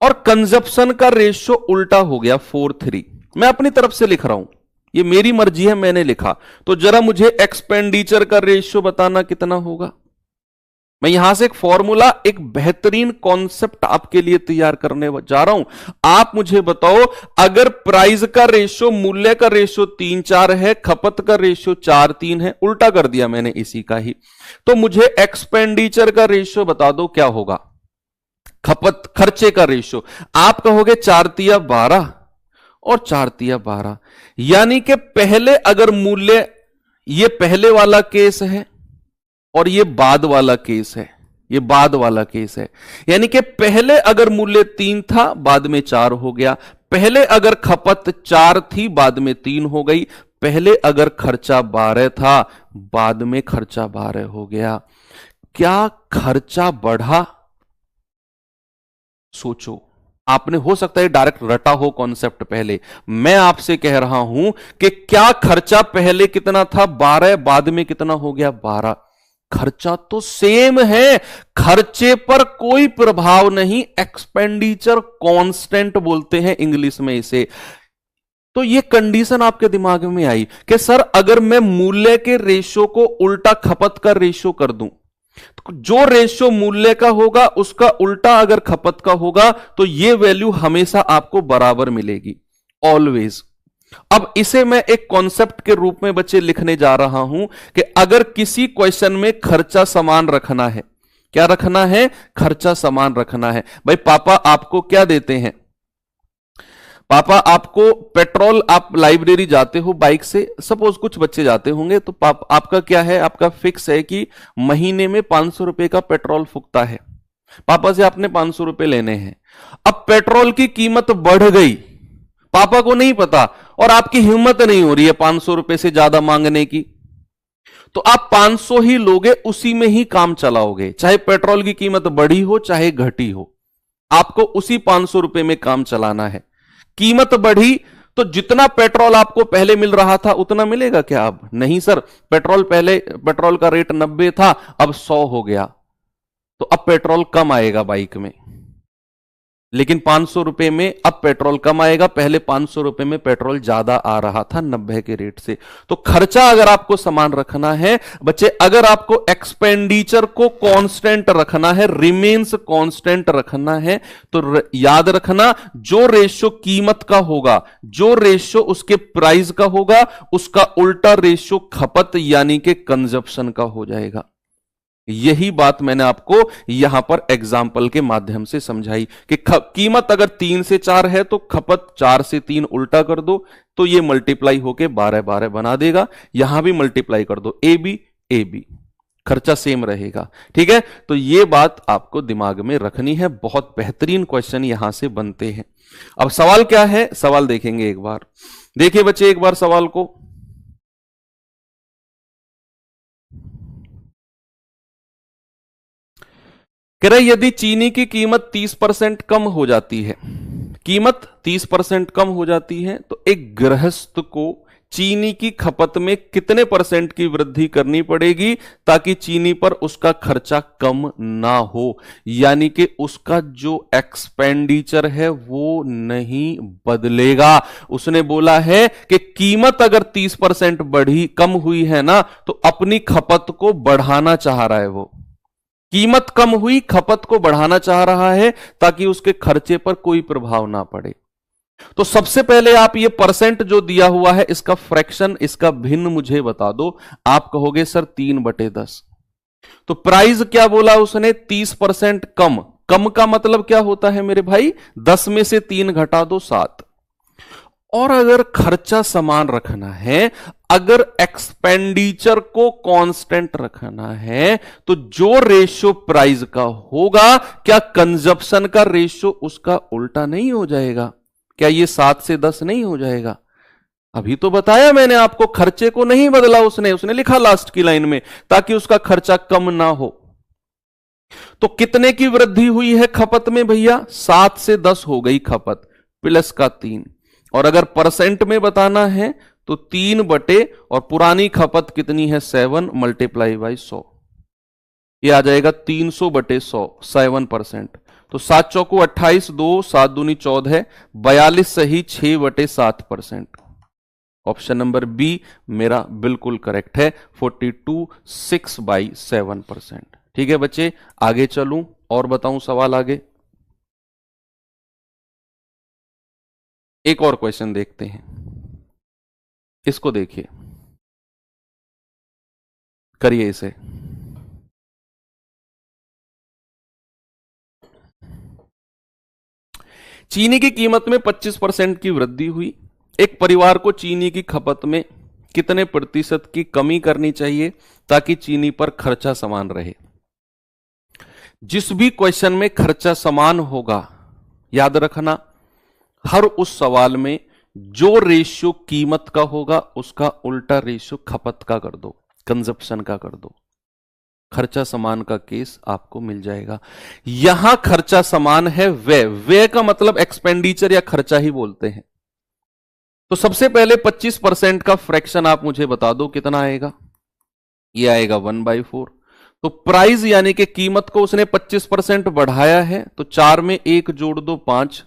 और कंजप्शन का रेशियो उल्टा हो गया 4-3। मैं अपनी तरफ से लिख रहा हूं, ये मेरी मर्जी है, मैंने लिखा, तो जरा मुझे एक्सपेंडिचर का रेशियो बताना कितना होगा। मैं यहां से एक फॉर्मूला, एक बेहतरीन कॉन्सेप्ट आपके लिए तैयार करने जा रहा हूं। आप मुझे बताओ, अगर प्राइस का रेशियो, मूल्य का रेशियो 3-4 है, खपत का रेशियो 4-3 है, उल्टा कर दिया मैंने इसी का ही, तो मुझे एक्सपेंडिचर का रेशियो बता दो क्या होगा, खपत खर्चे का रेशियो। आप कहोगे 4-3 12 और 4-3 12, यानी कि पहले अगर मूल्य, ये पहले वाला केस है और ये बाद वाला केस है, ये बाद वाला केस है, यानी कि पहले अगर मूल्य 3 था, बाद में 4 हो गया, पहले अगर खपत 4 थी, बाद में 3 हो गई, पहले अगर खर्चा 12 था, बाद में खर्चा 12 हो गया। क्या खर्चा बढ़ा? सोचो, आपने हो सकता है डायरेक्ट रटा हो कॉन्सेप्ट पहले, मैं आपसे कह रहा हूं कि क्या खर्चा पहले कितना था 12, बाद में कितना हो गया 12? खर्चा तो सेम है, खर्चे पर कोई प्रभाव नहीं, एक्सपेंडिचर कांस्टेंट बोलते हैं इंग्लिश में इसे। तो ये कंडीशन आपके दिमाग में आई कि सर अगर मैं मूल्य के रेशियो को उल्टा खपत का रेशियो कर दूं, तो जो रेशियो मूल्य का होगा उसका उल्टा अगर खपत का होगा, तो ये वैल्यू हमेशा आपको बराबर मिलेगी, ऑलवेज। अब इसे मैं एक कॉन्सेप्ट के रूप में बच्चे लिखने जा रहा हूं कि अगर किसी क्वेश्चन में खर्चा समान रखना है, क्या रखना है? खर्चा समान रखना है। भाई पापा आपको क्या देते हैं? पापा आपको पेट्रोल, आप लाइब्रेरी जाते हो बाइक से, सपोज कुछ बच्चे जाते होंगे, तो आपका क्या है? आपका फिक्स है कि महीने में 500 रुपए का पेट्रोल फूकता है, पापा से आपने 500 रुपए लेने हैं। अब पेट्रोल की कीमत बढ़ गई, पापा को नहीं पता और आपकी हिम्मत नहीं हो रही है 500 रुपए से ज्यादा मांगने की, तो आप 500 ही लोगे, उसी में ही काम चलाओगे, चाहे पेट्रोल की कीमत बढ़ी हो चाहे घटी हो, आपको उसी 500 रुपए में काम चलाना है। कीमत बढ़ी तो जितना पेट्रोल आपको पहले मिल रहा था उतना मिलेगा क्या अब? नहीं सर, पेट्रोल का रेट 90 था, अब 100 हो गया, तो अब पेट्रोल कम आएगा बाइक में, लेकिन 500 रुपए में अब पेट्रोल कम आएगा, पहले 500 रुपए में पेट्रोल ज्यादा आ रहा था 90 के रेट से। तो खर्चा अगर आपको समान रखना है बच्चे, अगर आपको एक्सपेंडिचर को कांस्टेंट रखना है, रिमेन्स कांस्टेंट रखना है, तो याद रखना जो रेशियो कीमत का होगा, जो रेशियो उसके प्राइस का होगा, उसका उल्टा रेशियो खपत यानी कि कंजप्शन का हो जाएगा। यही बात मैंने आपको यहां पर एग्जाम्पल के माध्यम से समझाई कि कीमत अगर 3 से 4 है तो खपत 4 से 3 उल्टा कर दो, तो ये मल्टीप्लाई होके 12-12 बना देगा। यहां भी मल्टीप्लाई कर दो, ए बी, खर्चा सेम रहेगा। ठीक है, तो ये बात आपको दिमाग में रखनी है। बहुत बेहतरीन क्वेश्चन यहां से बनते हैं। अब सवाल क्या है, सवाल देखेंगे एक बार। देखिए बच्चे एक बार सवाल को, कह रहे यदि चीनी की कीमत 30% कम हो जाती है, कीमत 30% कम हो जाती है, तो एक गृहस्थ को चीनी की खपत में कितने % की वृद्धि करनी पड़ेगी ताकि चीनी पर उसका खर्चा कम ना हो, यानी कि उसका जो एक्सपेंडिचर है वो नहीं बदलेगा। उसने बोला है कि कीमत अगर 30% बढ़ी, कम हुई है ना, तो अपनी खपत को बढ़ाना चाह रहा है, वो कीमत कम हुई, खपत को बढ़ाना चाह रहा है ताकि उसके खर्चे पर कोई प्रभाव ना पड़े। तो सबसे पहले आप ये % जो दिया हुआ है इसका फ्रैक्शन, इसका भिन्न मुझे बता दो। आप कहोगे सर 3/10। तो प्राइस क्या बोला उसने? 30% कम। कम का मतलब क्या होता है मेरे भाई? 10 में से 3 घटा दो 7, और अगर खर्चा समान रखना है, अगर एक्सपेंडिचर को कांस्टेंट रखना है, तो जो रेशियो प्राइस का होगा, क्या कंजप्शन का रेशियो उसका उल्टा नहीं हो जाएगा? क्या ये 7 से 10 नहीं हो जाएगा? अभी तो बताया मैंने आपको, खर्चे को नहीं बदला उसने लिखा लास्ट की लाइन में ताकि उसका खर्चा कम ना हो। तो कितने की वृद्धि हुई है खपत में भैया? 7 से 10 हो गई खपत, प्लस का 3। और अगर परसेंट में बताना है तो 3 बटे, और पुरानी खपत कितनी है? 7 मल्टीप्लाई बाई 100, ये आ जाएगा 300 बटे 100, 7%। तो 7 चौको 28, 2 7 दूनी 14, 42 सही, 6 बटे 7%। ऑप्शन नंबर बी मेरा बिल्कुल करेक्ट है, 42 6/7%। ठीक है बच्चे, आगे चलूं और बताऊं सवाल आगे। एक और क्वेश्चन देखते हैं, इसको देखिए, करिए इसे। चीनी की कीमत में 25% की वृद्धि हुई। एक परिवार को चीनी की खपत में कितने प्रतिशत की कमी करनी चाहिए ताकि चीनी पर खर्चा समान रहे? जिस भी क्वेश्चन में खर्चा समान होगा, याद रखना, हर उस सवाल में जो रेशियो कीमत का होगा उसका उल्टा रेशियो खपत का कर दो, कंजप्शन का कर दो। खर्चा समान का केस आपको मिल जाएगा। यहां खर्चा समान है, व्यय का मतलब एक्सपेंडिचर या खर्चा ही बोलते हैं। तो सबसे पहले 25% का फ्रैक्शन आप मुझे बता दो कितना आएगा? ये आएगा 1/4। तो प्राइस यानी कि कीमत को उसने 25% बढ़ाया है, तो 4 में 1 जोड़ दो 5।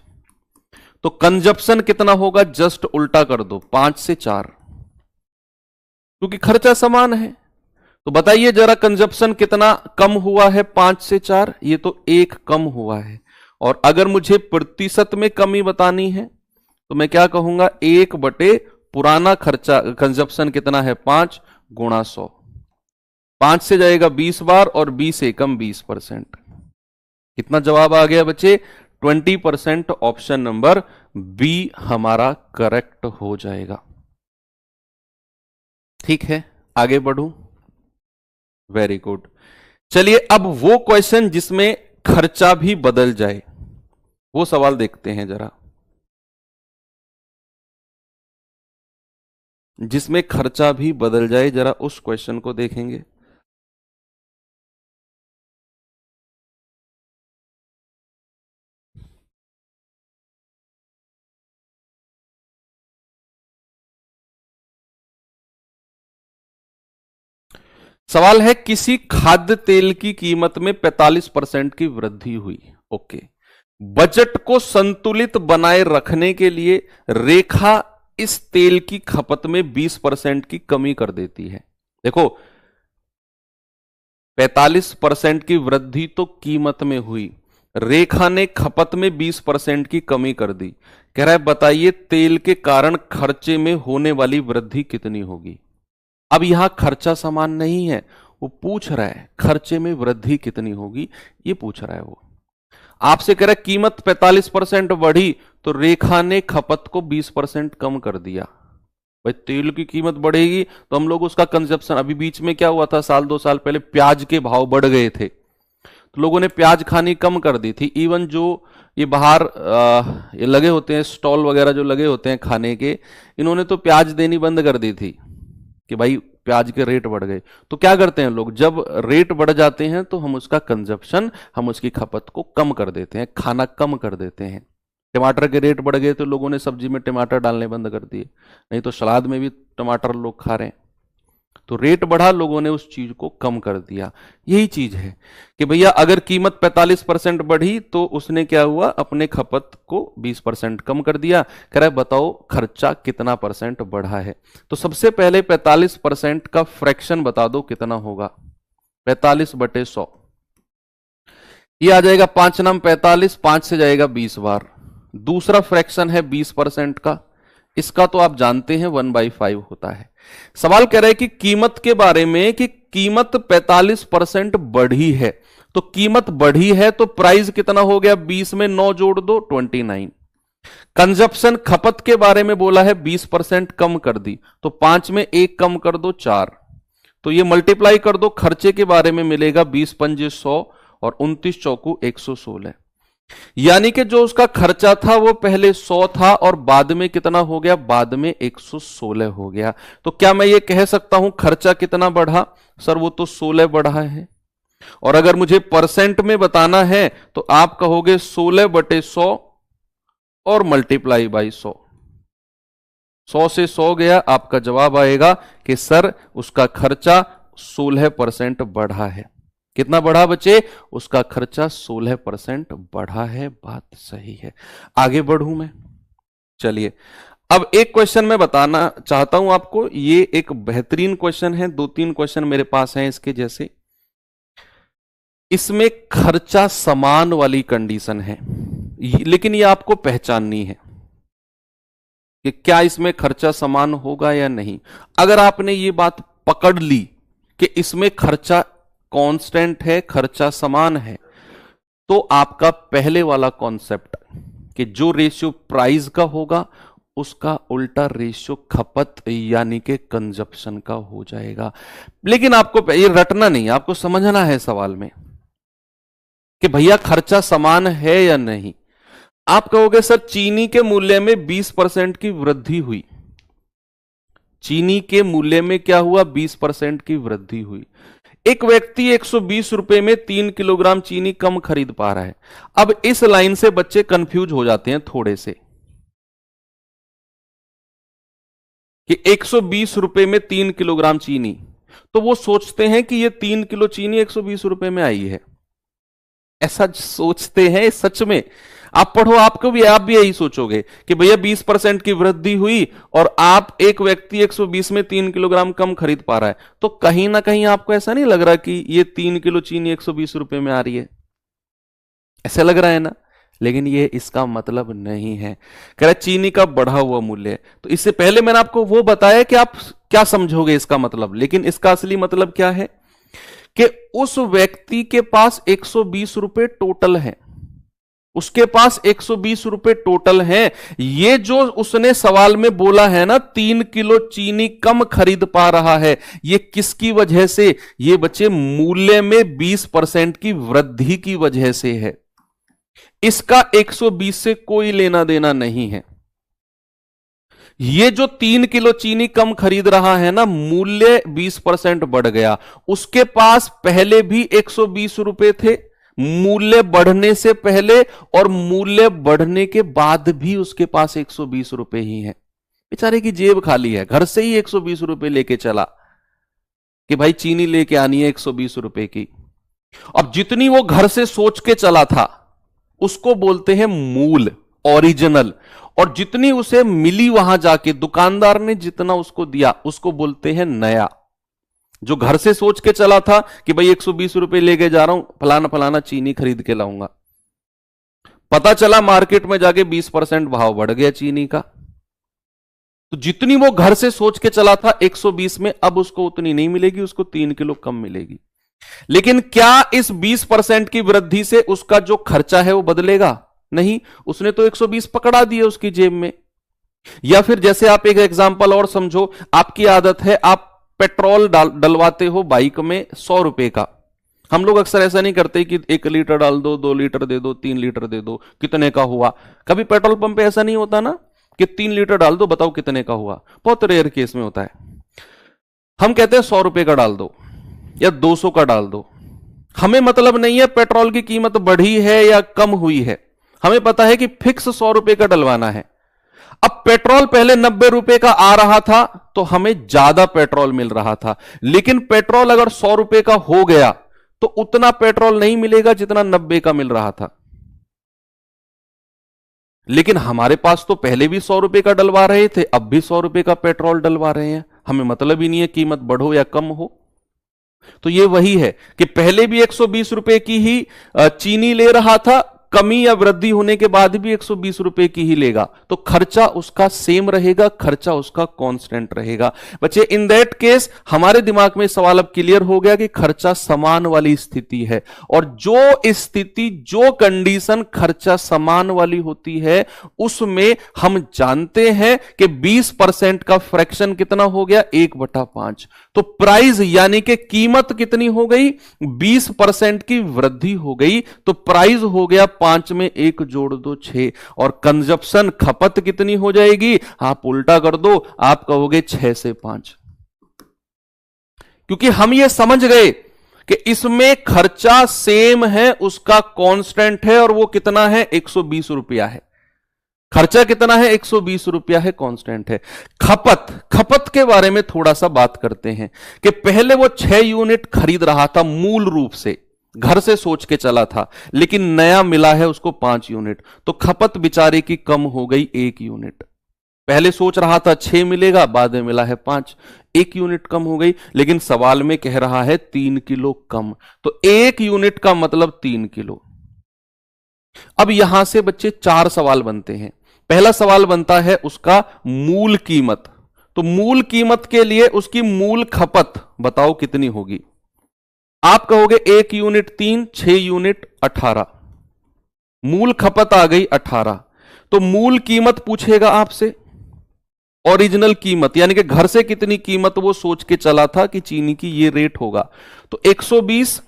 तो कंजप्शन कितना होगा? जस्ट उल्टा कर दो, 5 से 4, क्योंकि खर्चा समान है। तो बताइए जरा कंजप्शन कितना कम हुआ है? 5 से 4, ये तो 1 कम हुआ है। और अगर मुझे प्रतिशत में कमी बतानी है तो मैं क्या कहूंगा? 1 बटे पुराना खर्चा, कंजप्शन कितना है? 5 गुणा 100। 5 से जाएगा 20 बार और 20 एकम 20%। कितना जवाब आ गया बच्चे? 20%। ऑप्शन नंबर बी हमारा करेक्ट हो जाएगा। ठीक है, आगे बढ़ूं। Very good. चलिए अब वो क्वेश्चन जिसमें खर्चा भी बदल जाए, वो सवाल देखते हैं जरा। जिसमें खर्चा भी बदल जाए, जरा उस क्वेश्चन को देखेंगे। सवाल है, किसी खाद्य तेल की कीमत में 45% की वृद्धि हुई। ओके, बजट को संतुलित बनाए रखने के लिए रेखा इस तेल की खपत में 20% की कमी कर देती है। देखो, 45% की वृद्धि तो कीमत में हुई, रेखा ने खपत में 20% की कमी कर दी। कह रहा है बताइए तेल के कारण खर्चे में होने वाली वृद्धि कितनी होगी। अब यहां खर्चा समान नहीं है, वो पूछ रहा है खर्चे में वृद्धि कितनी होगी, ये पूछ रहा है। वो आपसे कह रहा है कीमत 45% बढ़ी तो रेखा ने खपत को 20% कम कर दिया। भाई तेल की कीमत बढ़ेगी तो हम लोग उसका कंजप्शन, अभी बीच में क्या हुआ था, साल 2 साल पहले प्याज के भाव बढ़ गए थे तो लोगों ने प्याज खानी कम कर दी थी। इवन जो ये बाहर ये लगे होते हैं स्टॉल वगैरह जो लगे होते हैं खाने के, इन्होंने तो प्याज देनी बंद कर दी थी कि भाई प्याज के रेट बढ़ गए। तो क्या करते हैं लोग, जब रेट बढ़ जाते हैं तो हम उसका कंजप्शन, हम उसकी खपत को कम कर देते हैं, खाना कम कर देते हैं। टमाटर के रेट बढ़ गए तो लोगों ने सब्जी में टमाटर डालने बंद कर दिए, नहीं तो सलाद में भी टमाटर लोग खा रहे हैं। तो रेट बढ़ा, लोगों ने उस चीज को कम कर दिया। यही चीज है कि भैया अगर कीमत 45% बढ़ी तो उसने क्या हुआ, अपने खपत को 20% कम कर दिया। कह रहा है बताओ खर्चा कितना परसेंट बढ़ा है। तो सबसे पहले 45% का फ्रैक्शन बता दो कितना होगा। 45/100, ये आ जाएगा 5 नाम 45, 5 से जाएगा 20 बार। दूसरा फ्रैक्शन है 20% का, इसका तो आप जानते हैं 1/5 होता है। सवाल कह रहा है कि कीमत के बारे में, कि कीमत 45% बढ़ी है, तो कीमत बढ़ी है तो प्राइस कितना हो गया, 20 में 9 जोड़ दो 29। कंजप्शन खपत के बारे में बोला है 20% कम कर दी, तो 5 में 1 कम कर दो 4, तो ये मल्टीप्लाई कर दो, खर्चे के बारे में मिलेगा 20 पंजे 100 और 29 चौकू 116। यानी कि जो उसका खर्चा था वो पहले 100 था और बाद में कितना हो गया, बाद में 116 हो गया। तो क्या मैं ये कह सकता हूं खर्चा कितना बढ़ा? सर वो तो 16 बढ़ा है। और अगर मुझे परसेंट में बताना है तो आप कहोगे 16/100 और मल्टीप्लाई बाई 100। 100 से 100 गया, आपका जवाब आएगा कि सर उसका खर्चा 16% बढ़ा है। कितना बढ़ा बच्चे? उसका खर्चा 16% बढ़ा है। बात सही है। आगे बढ़ूं मैं, चलिए अब एक क्वेश्चन मैं बताना चाहता हूं आपको। ये एक बेहतरीन क्वेश्चन है, 2-3 क्वेश्चन मेरे पास हैं इसके जैसे। इसमें खर्चा समान वाली कंडीशन है, लेकिन ये आपको पहचाननी है कि क्या इसमें खर्चा समान होगा या नहीं। अगर आपने ये बात पकड़ ली कि इसमें खर्चा कांस्टेंट है, खर्चा समान है, तो आपका पहले वाला कॉन्सेप्ट कि जो रेशियो प्राइस का होगा उसका उल्टा रेशियो खपत यानी कि कंजप्शन का हो जाएगा। लेकिन आपको ये रटना नहीं, आपको समझना है सवाल में कि भैया खर्चा समान है या नहीं। आप कहोगे सर चीनी के मूल्य में 20% की वृद्धि हुई। चीनी के मूल्य में क्या हुआ? 20% की वृद्धि हुई। एक व्यक्ति 120 रुपए में 3 किलोग्राम चीनी कम खरीद पा रहा है। अब इस लाइन से बच्चे कंफ्यूज हो जाते हैं थोड़े से कि 120 रुपए में 3 किलोग्राम चीनी, तो वो सोचते हैं कि ये 3 किलो चीनी 120 रुपए में आई है। ऐसा सोचते हैं। सच में आप पढ़ो, आप भी यही सोचोगे कि भैया 20% की वृद्धि हुई और आप एक व्यक्ति 120 में 3 किलोग्राम कम खरीद पा रहा है, तो कहीं ना कहीं आपको ऐसा नहीं लग रहा कि ये 3 किलो चीनी 120 रुपए में आ रही है? ऐसा लग रहा है ना? लेकिन ये इसका मतलब नहीं है। कह रहा चीनी का बढ़ा हुआ मूल्य। तो इससे पहले मैंने आपको वो बताया कि आप क्या समझोगे इसका मतलब, लेकिन इसका असली मतलब क्या है कि उस व्यक्ति के पास 120 रुपए टोटल है, उसके पास 120 रुपए टोटल है। ये जो उसने सवाल में बोला है ना 3 किलो चीनी कम खरीद पा रहा है, ये किसकी वजह से? ये बच्चे मूल्य में 20% की वृद्धि की वजह से है। इसका 120 से कोई लेना देना नहीं है। ये जो 3 किलो चीनी कम खरीद रहा है ना, मूल्य 20% बढ़ गया। उसके पास पहले भी 120 रुपए थे, मूल्य बढ़ने से पहले, और मूल्य बढ़ने के बाद भी उसके पास 120 रुपए ही है। बेचारे की जेब खाली है, घर से ही 120 रुपए लेके चला कि भाई चीनी लेके आनी है 120 रुपए की। अब जितनी वो घर से सोच के चला था उसको बोलते हैं मूल, ओरिजिनल, और जितनी उसे मिली वहां जाके दुकानदार ने जितना उसको दिया उसको बोलते हैं नया। जो घर से सोच के चला था कि भाई 120 रुपए लेके जा रहा हूं, फलाना फलाना चीनी खरीद के लाऊंगा, पता चला मार्केट में जाके 20% भाव बढ़ गया चीनी का, तो जितनी वो घर से सोच के चला था 120 में, अब उसको उतनी नहीं मिलेगी, उसको 3 किलो कम मिलेगी। लेकिन क्या इस 20% की वृद्धि से उसका जो खर्चा है वो बदलेगा? नहीं, उसने तो 120 पकड़ा दिए उसकी जेब में। या फिर जैसे आप एक एग्जांपल और समझो, आपकी आदत है आप पेट्रोल डलवाते हो बाइक में 100 रुपए का। हम लोग अक्सर ऐसा नहीं करते कि 1 लीटर डाल दो, 2 लीटर दे दो, 3 लीटर दे दो, कितने का हुआ। कभी पेट्रोल पंप पे ऐसा नहीं होता ना कि 3 लीटर डाल दो, बताओ कितने का हुआ। बहुत रेयर केस में होता है। हम कहते हैं 100 रुपए का डाल दो या 200 का डाल दो। हमें मतलब नहीं है पेट्रोल की कीमत बढ़ी है या कम हुई है, हमें पता है कि फिक्स 100 रुपए का डलवाना है। अब पेट्रोल पहले 90 रुपए का आ रहा था तो हमें ज्यादा पेट्रोल मिल रहा था, लेकिन पेट्रोल अगर 100 रुपए का हो गया तो उतना पेट्रोल नहीं मिलेगा जितना 90 का मिल रहा था। लेकिन हमारे पास तो पहले भी 100 रुपए का डलवा रहे थे, अब भी 100 रुपए का पेट्रोल डलवा रहे हैं। हमें मतलब ही नहीं है कीमत बढ़ो या कम हो। तो ये वही है कि पहले भी 120 रुपए की ही चीनी ले रहा था, कमी या वृद्धि होने के बाद भी 120 रुपए की ही लेगा, तो खर्चा उसका सेम रहेगा, खर्चा उसका कांस्टेंट रहेगा। बच्चे इन दैट केस हमारे दिमाग में सवाल अब क्लियर हो गया कि खर्चा समान वाली स्थिति है, और जो स्थिति, जो कंडीशन खर्चा समान वाली होती है उसमें हम जानते हैं कि 20% का फ्रैक्शन कितना हो गया, 1/5। तो प्राइस यानी कि कीमत कितनी हो गई, 20% की वृद्धि हो गई, तो प्राइस हो गया 5 में 1 जोड़ दो 6, और कंजप्शन खपत कितनी हो जाएगी, आप उल्टा कर दो, आप कहोगे 6 से 5। क्योंकि हम ये समझ गए कि इसमें खर्चा सेम है, उसका कांस्टेंट है, और वो कितना है, 120 रुपया है। खर्चा कितना है, 120 रुपया है, कांस्टेंट है। खपत के बारे में थोड़ा सा बात करते हैं कि पहले वो 6 यूनिट खरीद रहा था, मूल रूप से घर से सोच के चला था, लेकिन नया मिला है उसको 5 यूनिट, तो खपत बेचारे की कम हो गई 1 यूनिट। पहले सोच रहा था 6 मिलेगा, बाद में मिला है 5, 1 यूनिट कम हो गई, लेकिन सवाल में कह रहा है 3 किलो कम, तो 1 यूनिट का मतलब 3 किलो। अब यहां से बच्चे 4 सवाल बनते हैं। पहला सवाल बनता है उसका मूल कीमत, तो मूल कीमत के लिए उसकी मूल खपत बताओ कितनी होगी। आप कहोगे 1 यूनिट 3, 6 यूनिट 18, मूल खपत आ गई 18। तो मूल कीमत पूछेगा आपसे, ओरिजिनल कीमत यानी कि घर से कितनी कीमत वो सोच के चला था कि चीनी की ये रेट होगा, तो 120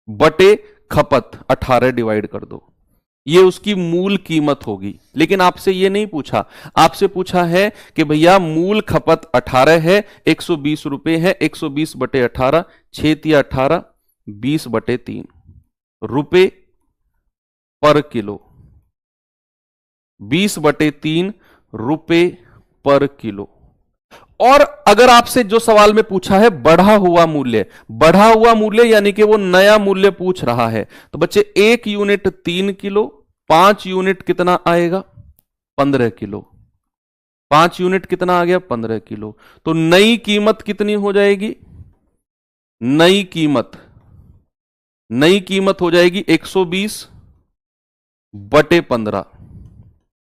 बटे खपत 18 डिवाइड कर दो, ये उसकी मूल कीमत होगी। लेकिन आपसे ये नहीं पूछा, आपसे पूछा है कि भैया मूल खपत 18 है, 120 रुपए है, 120 बटे 18, 6 तिया 18, 20 बटे 3 रुपए पर किलो, 20 बटे 3 रुपए पर किलो। और अगर आपसे जो सवाल में पूछा है बढ़ा हुआ मूल्य यानी कि वो नया मूल्य पूछ रहा है, तो बच्चे 1 यूनिट 3 किलो, 5 यूनिट कितना आएगा, 15 किलो। 5 यूनिट कितना आ गया, 15 किलो। तो नई कीमत कितनी हो जाएगी, नई कीमत हो जाएगी 120 बटे 15,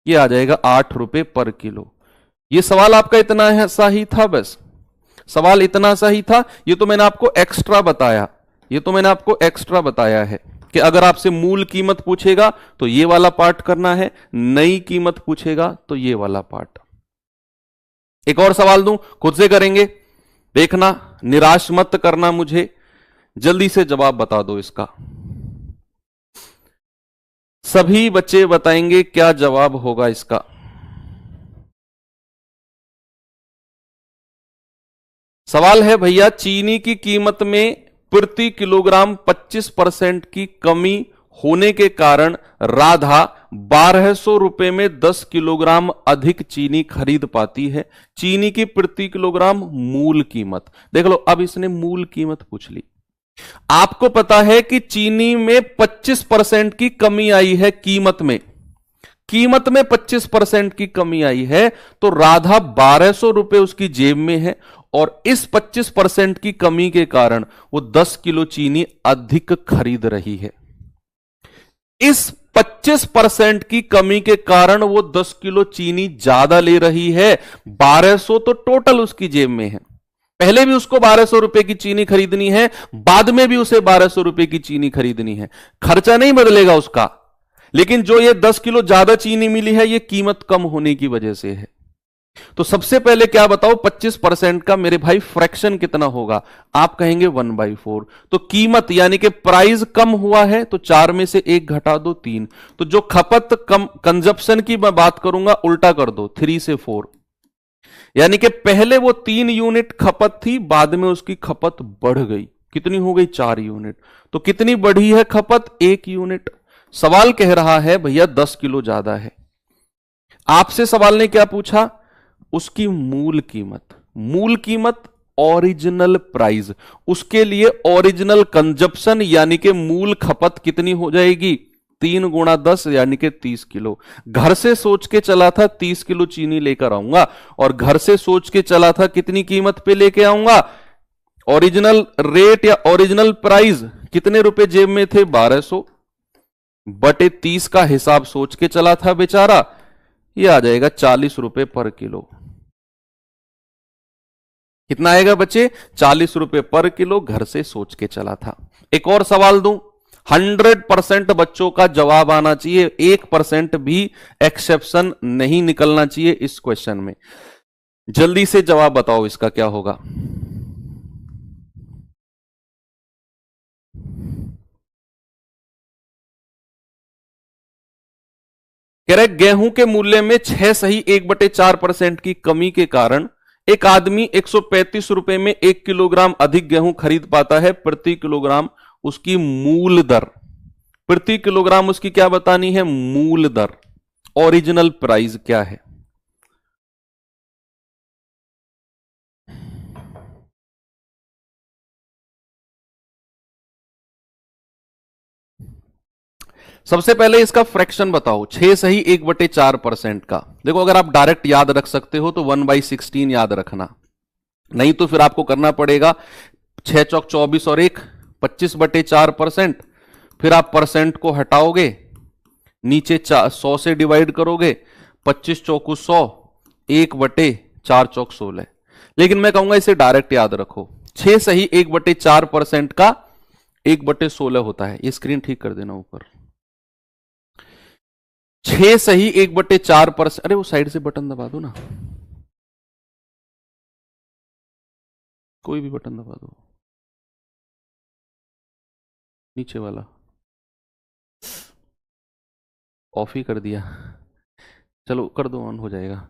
ये आ जाएगा 8 रुपए पर किलो। ये सवाल आपका इतना सा ही था, बस सवाल इतना सा ही था। ये तो मैंने आपको एक्स्ट्रा बताया है कि अगर आपसे मूल कीमत पूछेगा तो ये वाला पार्ट करना है, नई कीमत पूछेगा तो ये वाला पार्ट। एक और सवाल दूं, खुद से करेंगे, देखना, निराश मत करना मुझे, जल्दी से जवाब बता दो इसका। सभी बच्चे बताएंगे क्या जवाब होगा इसका। सवाल है भैया, चीनी की कीमत में प्रति किलोग्राम 25% की कमी होने के कारण राधा 1200 रुपए में 10 किलोग्राम अधिक चीनी खरीद पाती है। चीनी की प्रति किलोग्राम मूल कीमत, देख लो, अब इसने मूल कीमत पूछ ली। आपको पता है कि चीनी में 25% की कमी आई है, कीमत में 25% की कमी आई है, तो राधा 1200 रुपए उसकी जेब में है, और इस 25% की कमी के कारण वो 10 किलो चीनी अधिक खरीद रही है। इस 25% की कमी के कारण वो 10 किलो चीनी ज्यादा ले रही है। 1200 तो टोटल उसकी जेब में है, पहले भी उसको 1200 रुपए की चीनी खरीदनी है, बाद में भी उसे 1200 रुपए की चीनी खरीदनी है। खर्चा नहीं बदलेगा उसका, लेकिन जो ये 10 किलो ज्यादा चीनी मिली है, ये कीमत कम होने की वजह से है। तो सबसे पहले क्या बताओ, 25% का मेरे भाई फ्रैक्शन कितना होगा, आप कहेंगे 1/4। तो कीमत यानी कि प्राइस कम हुआ है, तो 4 में से 1 घटा दो 3। तो जो खपत कम, कंजप्शन की मैं बात करूंगा, उल्टा कर दो, 3 से 4, यानी कि पहले वो 3 यूनिट खपत थी, बाद में उसकी खपत बढ़ गई, कितनी हो गई, 4 यूनिट। तो कितनी बढ़ी है खपत, 1 यूनिट। सवाल कह रहा है भैया 10 किलो ज्यादा है। आपसे सवाल ने क्या पूछा, उसकी मूल कीमत ओरिजिनल प्राइस, उसके लिए ओरिजिनल कंजप्शन यानी कि मूल खपत कितनी हो जाएगी, 3 गुणा 10 यानी कि 30 किलो। घर से सोच के चला था 30 किलो चीनी लेकर आऊंगा, और घर से सोच के चला था कितनी कीमत पे लेके आऊंगा, ओरिजिनल रेट या ओरिजिनल प्राइस कितने रुपए जेब में थे, 1200। बटे 30 का हिसाब सोच के चला था बेचारा, ये आ जाएगा 40 रुपए पर किलो। कितना आएगा बच्चे? 40 रुपए पर किलो घर से सोच के चला था। एक और सवाल दूं, 100% बच्चों का जवाब आना चाहिए, 1% भी एक्सेप्शन नहीं निकलना चाहिए इस क्वेश्चन में। जल्दी से जवाब बताओ इसका क्या होगा। कह रहे गेहूं के मूल्य में 6 सही 1/4% की कमी के कारण एक आदमी 135 रुपए में 1 किलोग्राम अधिक गेहूं खरीद पाता है। प्रति किलोग्राम उसकी मूल दर, प्रति किलोग्राम उसकी क्या बतानी है? मूल दर, ओरिजिनल प्राइस क्या है? सबसे पहले इसका फ्रैक्शन बताओ, 6 सही 1/4% का। देखो अगर आप डायरेक्ट याद रख सकते हो तो 1/16 याद रखना, नहीं तो फिर आपको करना पड़ेगा 6 चौक 24 और 1 25/4%। फिर आप परसेंट को हटाओगे, नीचे 100 से डिवाइड करोगे, 25 चौकू 100, 1/4 चौक 16। लेकिन मैं कहूंगा इसे डायरेक्ट याद रखो, 6 सही 1/4% का 1/16 होता है। ये स्क्रीन ठीक कर देना ऊपर। 6 सही 1/4%, अरे वो साइड से बटन दबा दो ना, कोई भी बटन दबा दो, नीचे वाला ऑफ ही कर दिया, चलो कर दो, ऑन हो जाएगा।